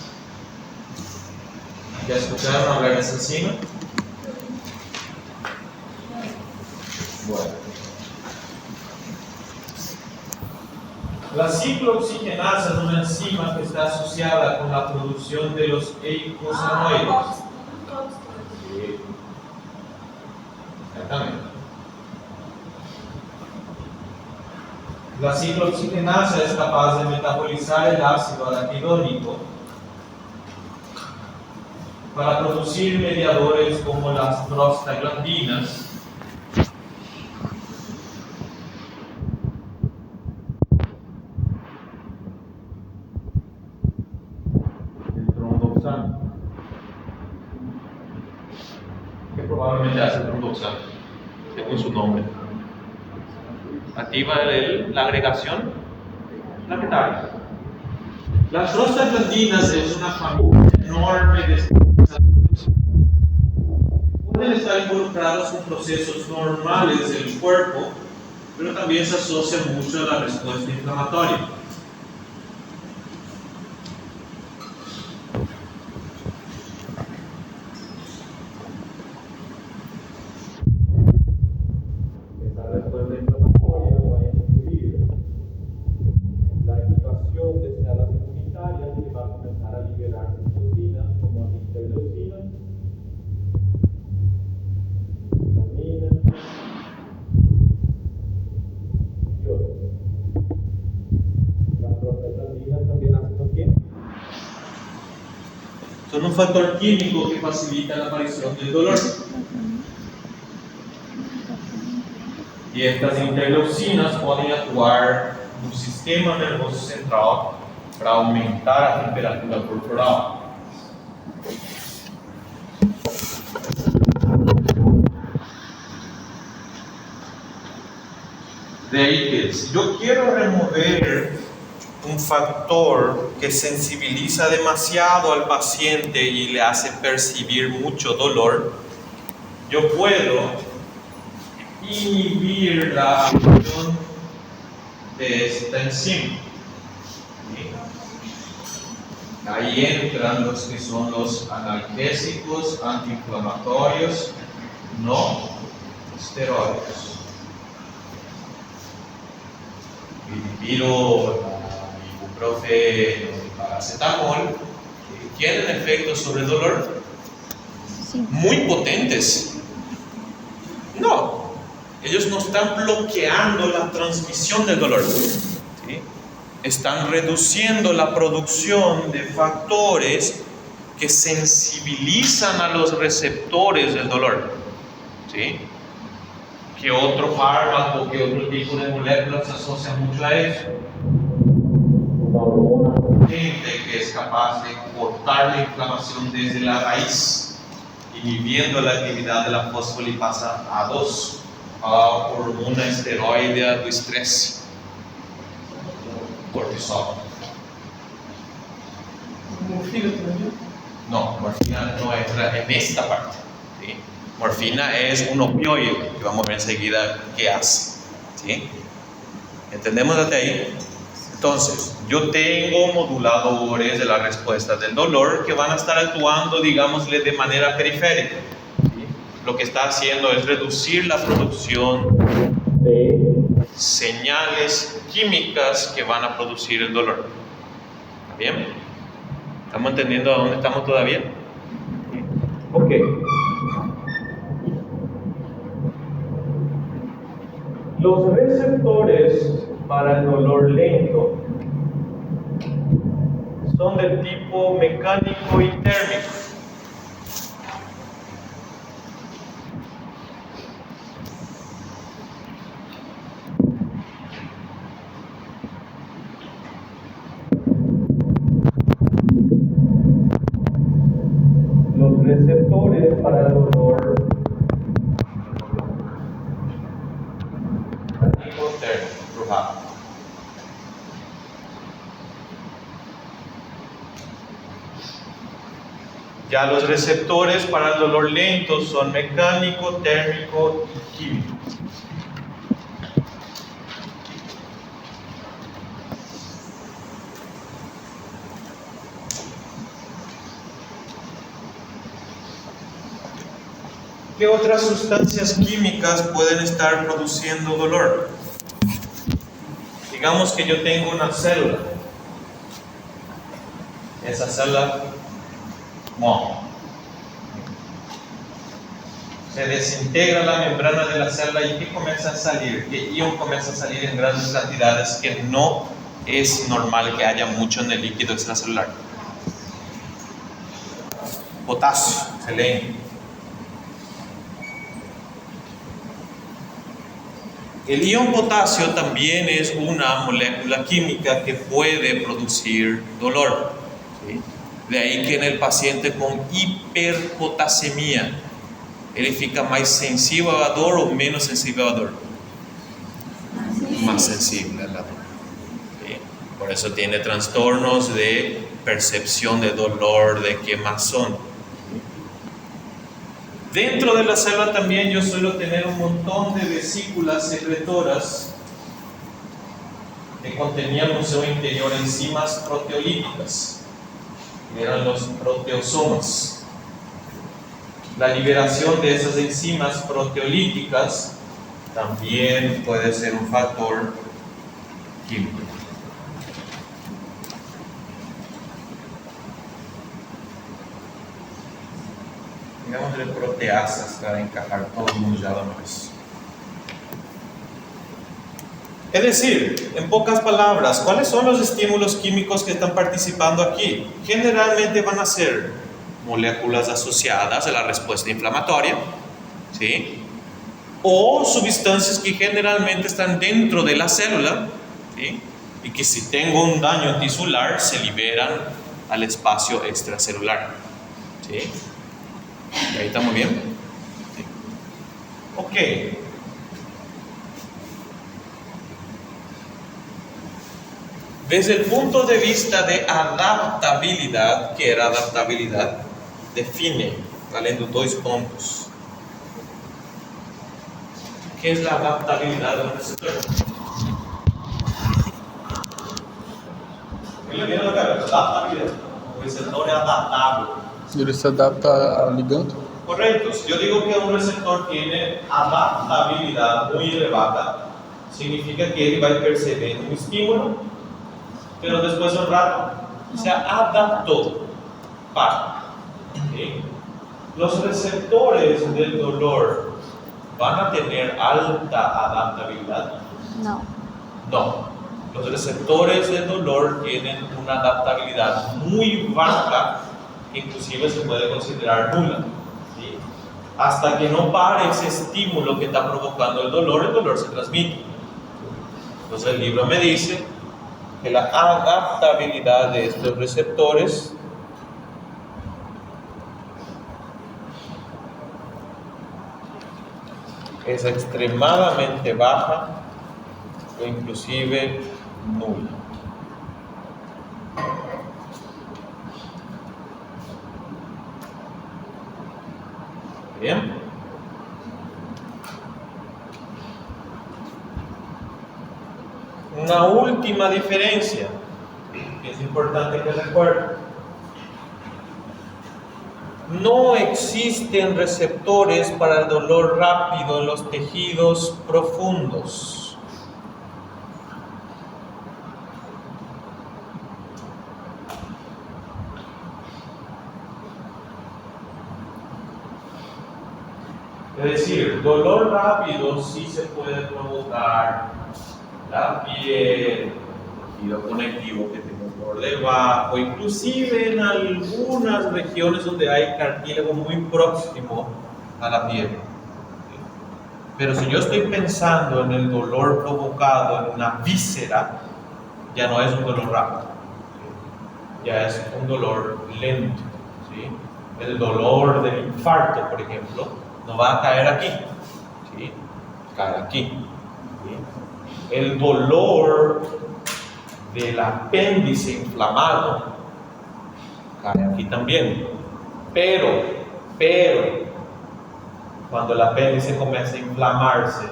¿Ya escucharon hablar de esa enzima? Bueno. La ciclooxigenasa es una enzima que está asociada con la producción de los eicosanoides. Sí. Exactamente. La ciclooxigenasa es capaz de metabolizar el ácido araquidónico para producir mediadores como las prostaglandinas, que probablemente hace tromboxano, según su nombre. Activa la agregación planetaria. Las prostaglandinas es una familia enorme de sustancias. Pueden estar involucrados en procesos normales del cuerpo, pero también se asocian mucho a la respuesta inflamatoria. Son un factor químico que facilita la aparición del dolor. Y estas interleucinas pueden actuar en un sistema nervioso central para aumentar la temperatura corporal. De ahí que si yo quiero remover un factor que sensibiliza demasiado al paciente y le hace percibir mucho dolor, yo puedo inhibir la acción de esta enzima. ¿Sí? Ahí entran los que son los analgésicos, antiinflamatorios, no esteroides. Ibuprofeno, paracetamol, tienen efectos sobre el dolor muy potentes. No, ellos no están bloqueando la transmisión del dolor, ¿sí? Están reduciendo la producción de factores que sensibilizan a los receptores del dolor, ¿sí? Que otro fármaco, que otro tipo de moléculas se asocia mucho a eso. Una hormona potente que es capaz de cortar la inflamación desde la raíz, inhibiendo la actividad de la fosfolipasa A2, a hormona esteroidea do estrés, cortisol. ¿Morfina también? No, morfina no entra en esta parte. ¿Sí? Morfina es un opioide que vamos a ver enseguida qué hace. ¿Sí? ¿Entendemos hasta ahí? Entonces, yo tengo moduladores de la respuesta del dolor que van a estar actuando, digámosle, de manera periférica. ¿Sí? Lo que está haciendo es reducir la producción de señales químicas que van a producir el dolor. ¿Está bien? ¿Estamos entendiendo a dónde estamos todavía? Ok. Los receptores para el dolor lento son del tipo mecánico y térmico. Los receptores para el dolor mecánico térmico. Ya los receptores para el dolor lento son mecánico, térmico y químico. ¿Qué otras sustancias químicas pueden estar produciendo dolor? Digamos que yo tengo una célula. Esa célula se desintegra la membrana de la célula y ¿qué comienza a salir? ¿Qué ion comienza a salir en grandes cantidades que no es normal que haya mucho en el líquido extracelular? Potasio, selenio. El ion potasio también es una molécula química que puede producir dolor. ¿Sí? De ahí que en el paciente con hiperpotasemia, ele fica mais sensível a dor ou menos sensível a dor? Más sensible a la dor. ¿Sí? Por eso tiene trastornos de percepción de dolor, de quemazón. Dentro de la célula también yo suelo tener un montón de vesículas secretoras que contenían en su interior enzimas proteolíticas. Eran los proteosomas. La liberación de esas enzimas proteolíticas también puede ser un factor químico. Digamos de proteasas para encajar todo el mundo ya de una vez. Es decir, en pocas palabras, ¿cuáles son los estímulos químicos que están participando aquí? Generalmente van a ser moléculas asociadas a la respuesta inflamatoria, ¿sí? O sustancias que generalmente están dentro de la célula, ¿sí? Y que si tengo un daño tisular se liberan al espacio extracelular, ¿sí? ¿Ahí estamos bien? ¿Sí? Ok. Desde el punto de vista de adaptabilidad, ¿qué era adaptabilidad? Define, valendo 2 pontos. ¿Qué es la adaptabilidad de un receptor? Ele viene da cabeça, adaptabilidad. O receptor es adaptable. Ele se adapta ao ligando? Correcto. Si yo digo que un receptor tiene adaptabilidad muy elevada, significa que él va a percibir un estímulo, pero después de un rato se adaptó para. ¿Sí? Los receptores del dolor van a tener alta adaptabilidad. No. No. Los receptores del dolor tienen una adaptabilidad muy baja, que inclusive se puede considerar nula. ¿Sí? Hasta que no pare ese estímulo que está provocando el dolor se transmite. Entonces el libro me dice que la adaptabilidad de estos receptores es extremadamente baja o inclusive nula. Bien. Una última diferencia que es importante que recuerden. No existen receptores para el dolor rápido en los tejidos profundos. Es decir, dolor rápido sí se puede provocar la piel, tejido conectivo que tenemos por debajo, inclusive en algunas regiones donde hay cartílago muy próximo a la piel. Pero si yo estoy pensando en el dolor provocado en una víscera, ya no es un dolor rápido, ya es un dolor lento. ¿Sí? El dolor del infarto, por ejemplo, no va a caer aquí, ¿sí? Cae aquí. ¿Sí? El dolor del apéndice inflamado cae aquí también. Pero, cuando el apéndice comienza a inflamarse,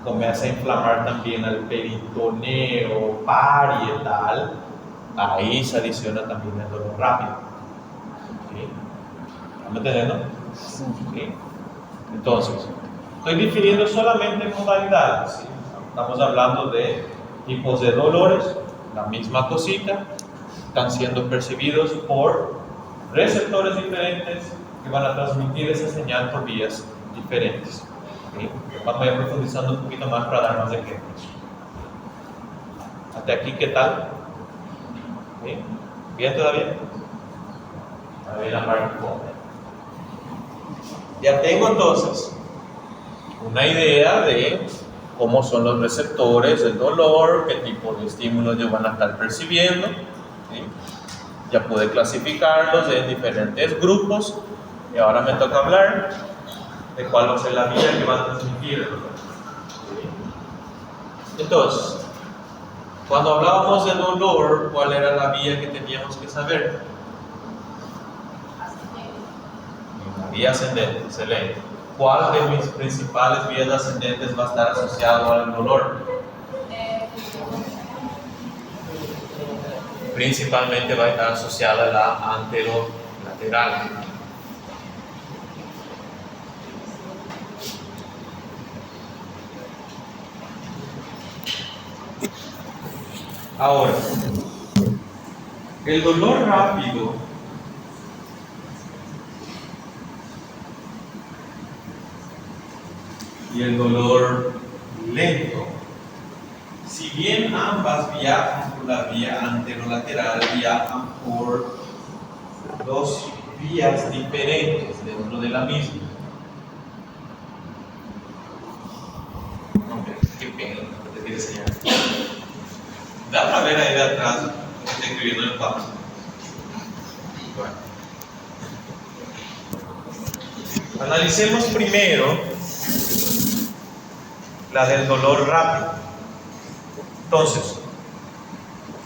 comienza a inflamar también al peritoneo parietal, ahí se adiciona también el dolor rápido. ¿Sí? ¿Me entienden, no? ¿Sí? Entonces, estoy definiendo solamente modalidades. ¿Sí? Estamos hablando de tipos de dolores, la misma cosita, están siendo percibidos por receptores diferentes que van a transmitir esa señal por vías diferentes. ¿Sí? Vamos a ir profundizando un poquito más para dar más ejemplos. Hasta aquí, ¿qué tal? ¿Sí? ¿Bien todavía? A ver la parte cómoda. Ya tengo entonces una idea de cómo son los receptores del dolor, qué tipo de estímulos ellos van a estar percibiendo. ¿Sí? Ya pude clasificarlos en diferentes grupos y ahora me toca hablar de cuál va a ser la vía que va a transmitir el dolor. ¿Sí? Entonces, cuando hablábamos de dolor, ¿cuál era la vía que teníamos que saber? La vía ascendente, excelente. ¿Cuál de mis principales vías ascendentes va a estar asociado al dolor? Principalmente va a estar asociada a la anterolateral. Ahora, el dolor rápido y el dolor lento, si bien ambas viajan por la vía anterolateral, viajan por dos vías diferentes dentro de la misma. Hombre, qué pena, no te quiero enseñar. Da para ver ahí de atrás lo que está escribiendo en el papel. Bueno. Analicemos primero la del dolor rápido. Entonces,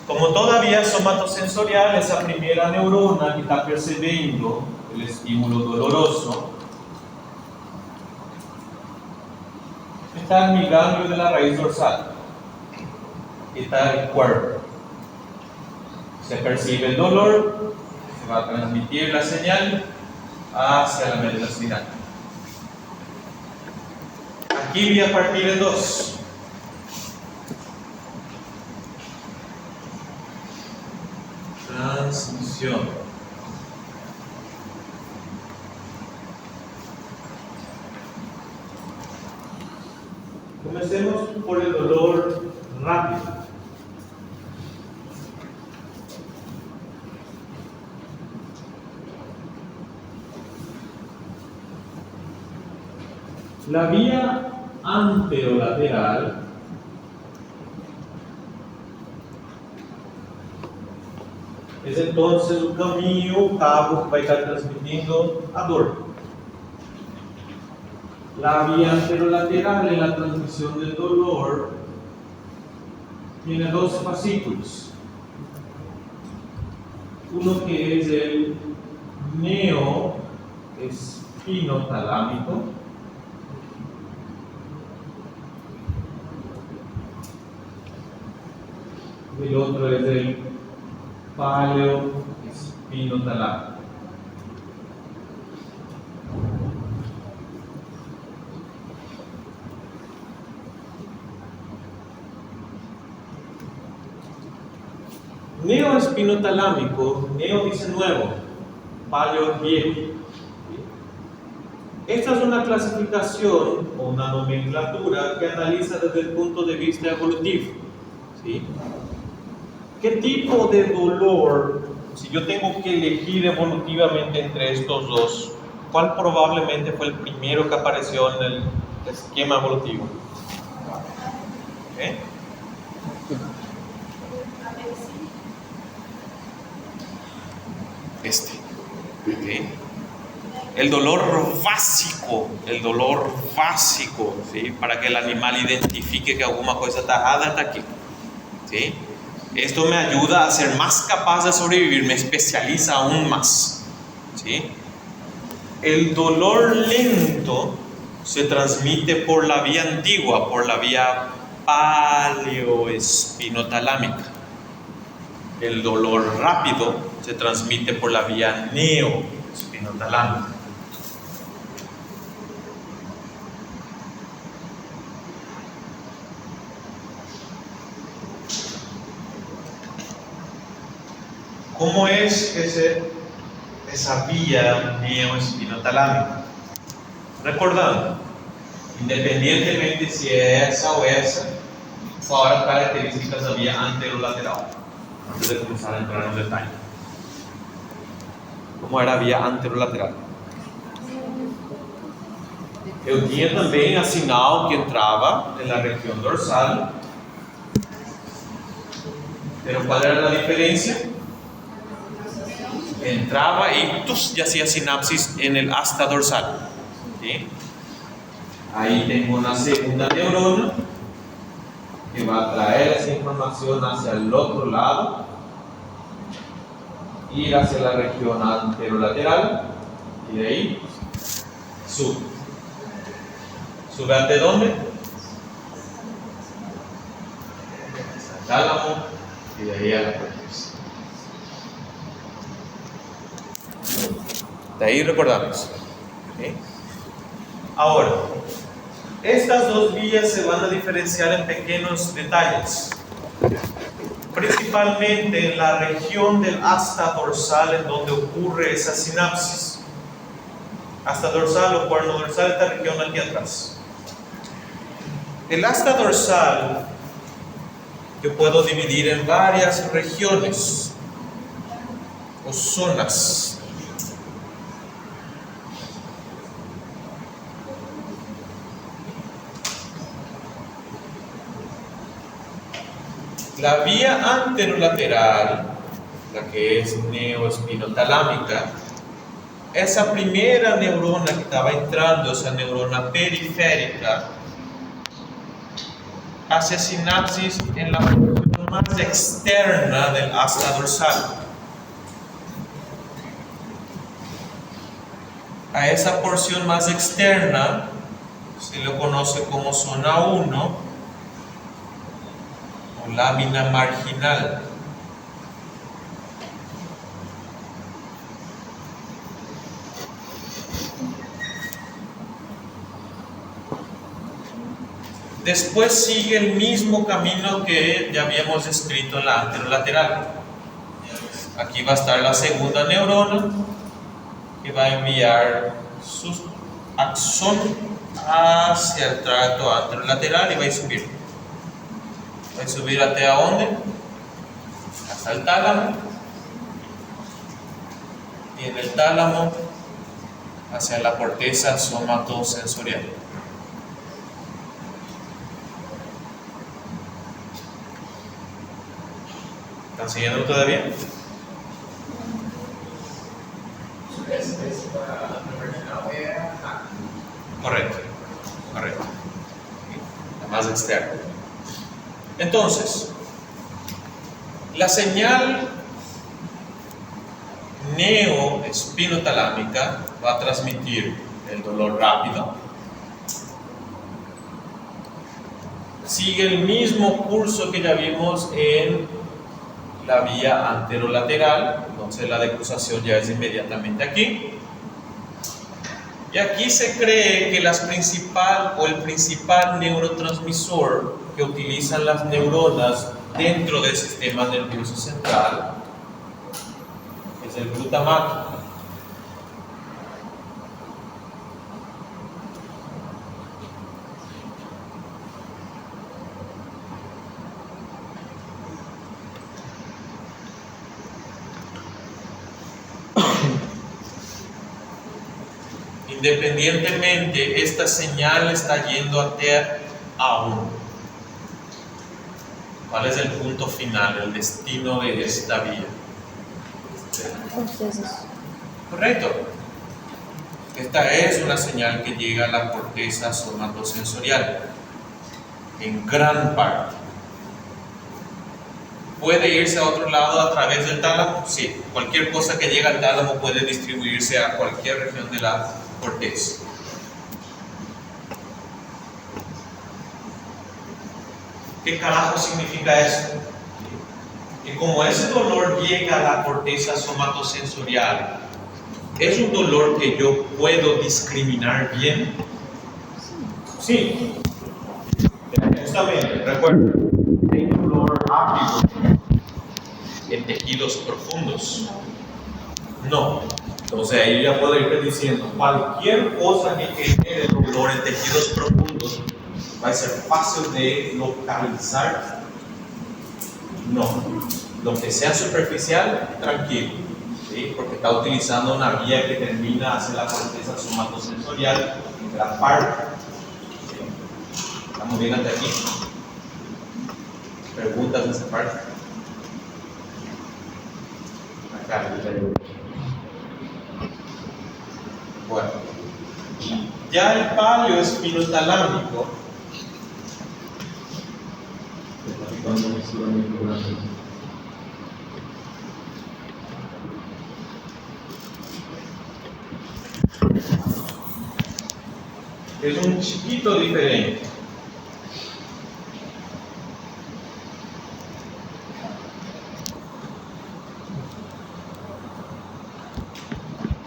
como todavía es somatosensorial, esa primera neurona que está percibiendo el estímulo doloroso está en mi ganglio de la raíz dorsal. Está el cuerpo. Se percibe el dolor, se va a transmitir la señal hacia la médula espinal. Aquí voy a partir en dos. Transmisión. Comencemos por el dolor rápido. La vía anterolateral es entonces o caminho, o cabo que vai estar transmitindo a dor. La vía anterolateral en la transmisión del dolor tiene dos fascículos. Uno que es el neoespinotalámico, el otro es el paleoespinotalámico. Neoespinotalámico, neo dice nuevo, paleo viejo. Esta es una clasificación o una nomenclatura que analiza desde el punto de vista evolutivo, ¿sí? ¿Qué tipo de dolor, si yo tengo que elegir evolutivamente entre estos dos, cuál probablemente fue el primero que apareció en el esquema evolutivo? ¿Okay? ¿Okay? El dolor básico, ¿sí? Para que el animal identifique que alguna cosa está errada está aquí, ¿sí? Esto me ayuda a ser más capaz de sobrevivir, me especializa aún más, ¿sí? El dolor lento se transmite por la vía antigua, por la vía paleoespinotalámica. El dolor rápido se transmite por la vía neoespinotalámica. ¿Cómo es esa vía neoespinotalámica? Recordando, independientemente si es esa o esa, son las características de la vía anterolateral. Antes de comenzar a entrar en detalle. ¿Cómo era a vía anterolateral? Eu tinha também a sinal que entrava na região dorsal. Pero ¿cuál era la diferencia? Entraba y ya hacía sinapsis en el asta dorsal, ¿sí? Ahí tengo una segunda neurona que va a traer esa información hacia el otro lado, ir hacia la región anterolateral y de ahí sube. ¿Sube ante dónde? Al tálamo y de ahí a la corteza. De ahí recordamos. ¿Okay? Ahora, estas dos vías se van a diferenciar en pequeños detalles, principalmente en la región del asta dorsal en donde ocurre esa sinapsis. Asta dorsal o cuerno dorsal, esta región aquí atrás. El asta dorsal yo puedo dividir en varias regiones o zonas. La vía anterolateral, la que es neoespinotalámica, esa primera neurona que estaba entrando, esa neurona periférica, hace sinapsis en la porción más externa del asta dorsal. A esa porción más externa se le conoce como zona 1 o lámina marginal. Después sigue el mismo camino que ya habíamos descrito en la anterolateral. Aquí va a estar la segunda neurona que va a enviar su axón hacia el tracto anterolateral y va a subir. Va a subir hasta dónde? Hasta el tálamo. Y en el tálamo hacia la corteza somatosensorial. ¿Están siguiendo todavía? Correcto. La más externa. Entonces, la señal neoespinotalámica va a transmitir el dolor rápido. Sigue el mismo curso que ya vimos en la vía anterolateral, entonces la decruzación ya es inmediatamente aquí. Y aquí se cree que el principal neurotransmisor que utilizan las neuronas dentro del sistema nervioso central es el glutamato. independientemente, esta señal está yendo a uno. ¿Cuál es el punto final, el destino de esta vía? Correcto. Esta es una señal que llega a la corteza somatosensorial, en gran parte. ¿Puede irse a otro lado a través del tálamo? Sí. Cualquier cosa que llegue al tálamo puede distribuirse a cualquier región de la corteza. ¿Qué carajo significa eso? Que como ese dolor llega a la corteza somatosensorial, ¿es un dolor que yo puedo discriminar bien? Sí. Justamente, recuerda, hay un dolor ápido en tejidos profundos. No. Entonces ahí ya puedo ir diciendo, cualquier cosa que genere dolor en tejidos profundos va a ser fácil de localizar. No. Lo que sea superficial, tranquilo. ¿Sí? Porque está utilizando una vía que termina hacia la corteza somatosensorial en gran parte. ¿Sí? ¿Estamos bien hasta aquí? ¿Preguntas de esa parte? Acá. Bueno, ya el palio espinotalámico es un chiquito diferente.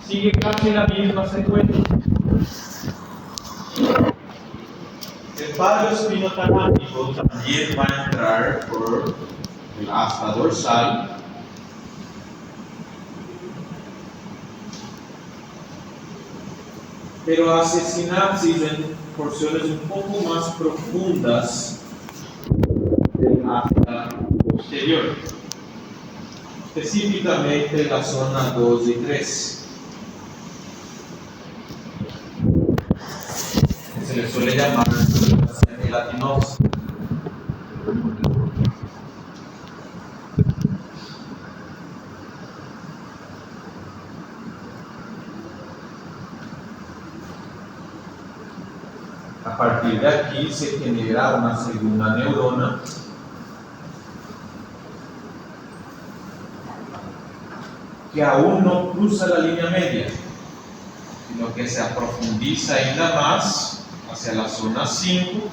Sigue casi la misma secuencia. El palio espinotalámico también va a entrar por el asta dorsal. Pero hace sinapsis en porciones un poco más profundas del asta posterior, específicamente en la zona 2 y 3. Se le suele llamar gelatinosa. A partir de aquí se genera una segunda neurona que aún no cruza la línea media, sino que se profundiza ainda más hacia la zona 5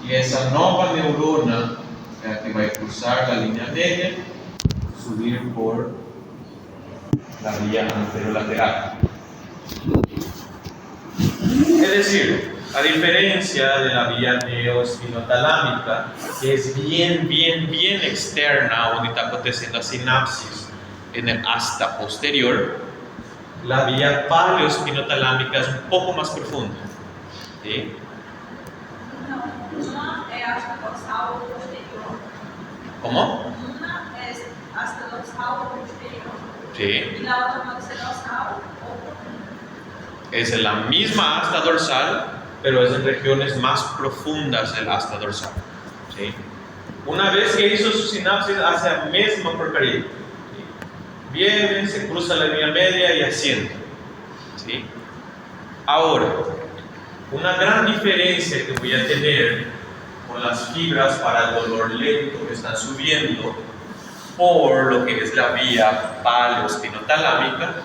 y esa nueva neurona que va a cruzar la línea media, subir por la vía anterolateral. Es decir, a diferencia de la vía neoespinotalámica, que es bien externa, donde está aconteciendo la sinapsis en el asta posterior, la vía paleoespinotalámica es un poco más profunda. ¿Sí? Una es asta dorsal posterior. ¿Cómo? Una es asta dorsal posterior. Sí. Y la otra puede ser dorsal o profunda. Es la misma asta dorsal, pero es en regiones más profundas del asta dorsal. ¿Sí? Una vez que hizo su sinapsis, hace la misma porquería. ¿Sí? Viene, se cruza la línea media y asciende. ¿Sí? Ahora, una gran diferencia que voy a tener con las fibras para el dolor lento que están subiendo por lo que es la vía paleoespinotalámica,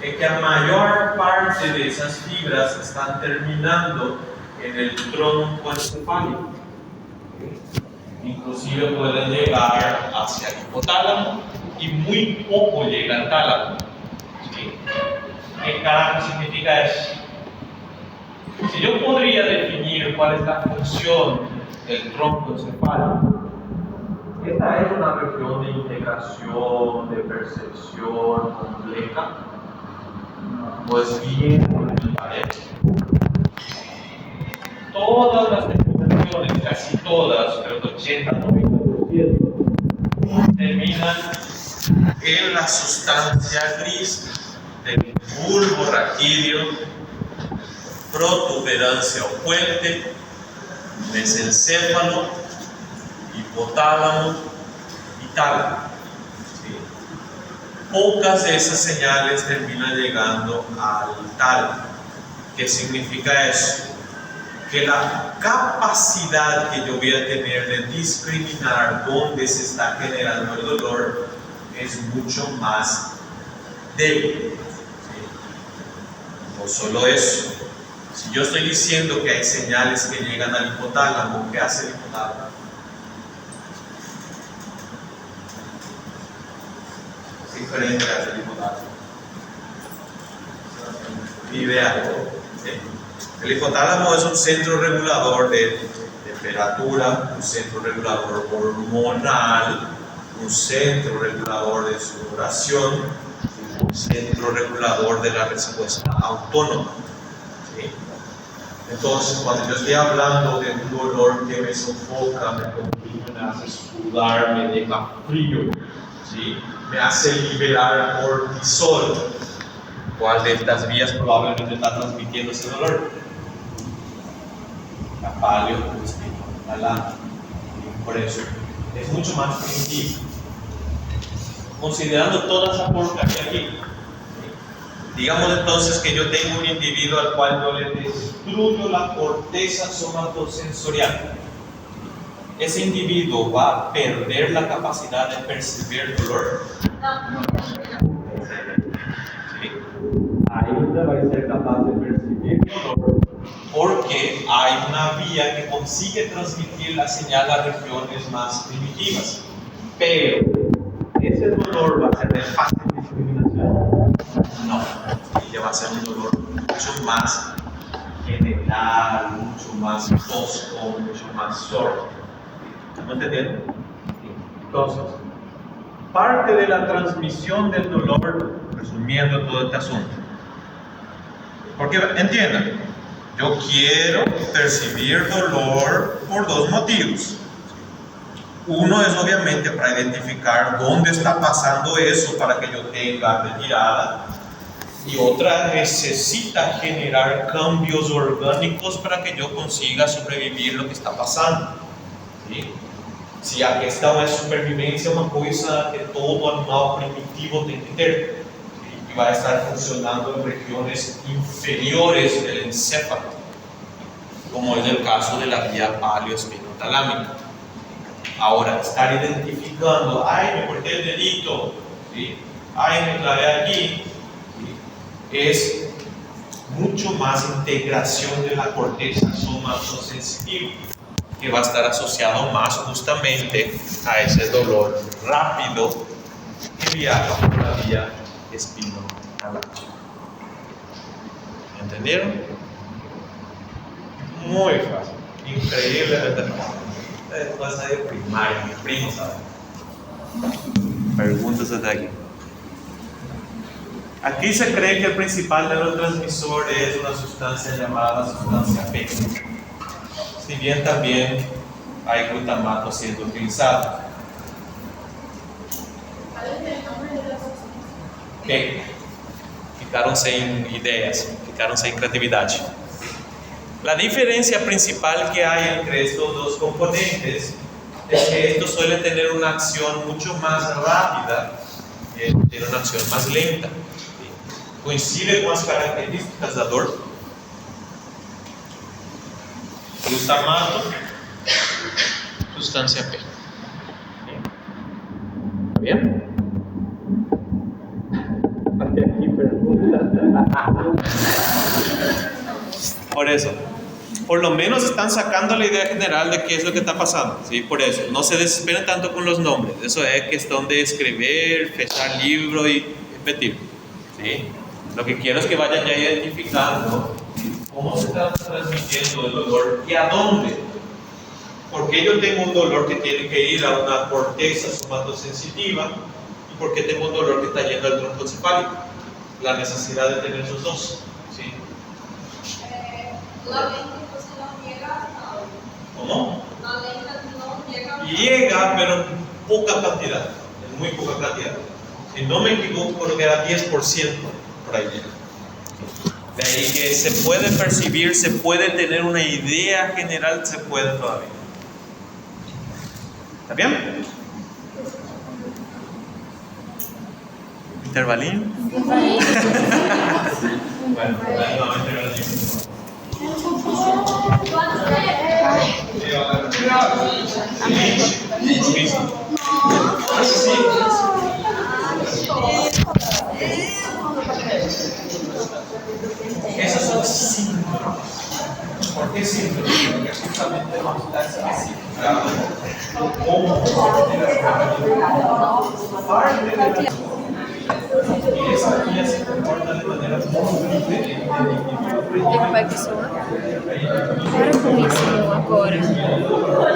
es que la mayor parte de esas fibras están terminando en el tronco encefálico. Inclusive pueden llegar hacia el hipotálamo y muy poco llega al tálamo. ¿Sí? ¿Qué carajo significa eso? Si yo podría definir cuál es la función del tronco encefálico, esta es una región de integración, de percepción compleja, pues bien compleja. Todas las definiciones, casi todas, pero el 80-90%, terminan en la sustancia gris del bulbo raquídeo, protuberancia o puente, mesencéfalo, hipotálamo y tálamo. ¿Sí? Pocas de esas señales terminan llegando al tálamo. ¿Qué significa eso? Que la capacidad que yo voy a tener de discriminar dónde se está generando el dolor es mucho más débil. ¿Sí? No solo eso. Si yo estoy diciendo que hay señales que llegan al hipotálamo, ¿qué hace el hipotálamo? Es diferente hace el hipotálamo. Idea. ¿Sí? El hipotálamo es un centro regulador de temperatura, un centro regulador hormonal, un centro regulador de sudoración, un centro regulador de la respuesta autónoma. ¿Sí? Entonces, cuando yo estoy hablando de un dolor que me sofoca, me comprime, me hace sudar, me deja frío, ¿sí? Me hace liberar cortisol, ¿cuál de estas vías probablemente está transmitiendo ese dolor? La paleo, la por eso es mucho más primitivo. Considerando toda esa porca que hay aquí, digamos entonces que yo tengo un individuo al cual yo le destruyo la corteza somatosensorial. Ese individuo va a perder la capacidad de percibir dolor. ¿Sí? Ainda va a ser capaz de percibir dolor porque hay una vía que consigue transmitir la señal a regiones más primitivas. Pero ese dolor va a ser de fácil discriminación. No, ella va a ser un dolor mucho más general, mucho más tosco, mucho más sordo. ¿Me entienden? Entonces, parte de la transmisión del dolor, resumiendo todo este asunto, porque entiendan, yo quiero percibir dolor por dos motivos. Uno es obviamente para identificar dónde está pasando eso para que yo tenga retirada. Y otra necesita generar cambios orgánicos para que yo consiga sobrevivir lo que está pasando. ¿Sí? Si aquí está una supervivencia, una cosa que todo animal primitivo tiene que tener. ¿Sí? Y va a estar funcionando en regiones inferiores del encéfalo, como es el caso de la vía paleoespinotalámica. Ahora, estar identificando, ay, me corté el dedito, ¿sí? Ay, me clavé allí, ¿sí? Es mucho más integración de la corteza somatosensitiva, que va a estar asociado más justamente a ese dolor rápido que viaja por la vía espinotalámica. ¿Entendieron? Muy fácil, increíble, ¿verdad? Cosa de primaria, mi primo sabe. Preguntas hasta aquí. Aquí se cree que el principal neurotransmisor es una sustancia llamada sustancia P. Si bien también hay glutamato siendo utilizado. ¿Cuál es el nombre de la sustancia? P. Ficaram sem ideias, ficaram sem creatividade. La diferencia principal que hay entre estos dos componentes es que estos suelen tener una acción mucho más rápida y tienen una acción más lenta. ¿Sí? Coincide con las características del dolor. Glutamato, sustancia P. ¿Sí? ¿Está bien? Aquí pregunta. Por eso, por lo menos están sacando la idea general de qué es lo que está pasando, ¿sí? Por eso, no se desesperen tanto con los nombres, eso es cuestión de escribir, fechar libro y repetir, ¿sí? Lo que quiero es que vayan ya identificando cómo se está transmitiendo el dolor y a dónde. Porque yo tengo un dolor que tiene que ir a una corteza somatosensitiva y porque tengo un dolor que está yendo al tronco encefálico. La necesidad de tener esos dos, ¿sí? La lenta você não llega a ¿Cómo? La lenta no llega a Llega, pero en poca cantidad, en muy poca cantidad. Si no me equivoco, creo que era 10% por ahí. De ahí que se puede percibir, se puede tener una idea general, se puede todavía. ¿Está bien? ¿Intervalín? Bueno, nuevamente gracias. Esos son síntomas. ¿Por qué síntomas? Porque justamente no está especificado cómo y esa guía se comporta de manera muy diferente. Ele vai que soa. Para com isso agora.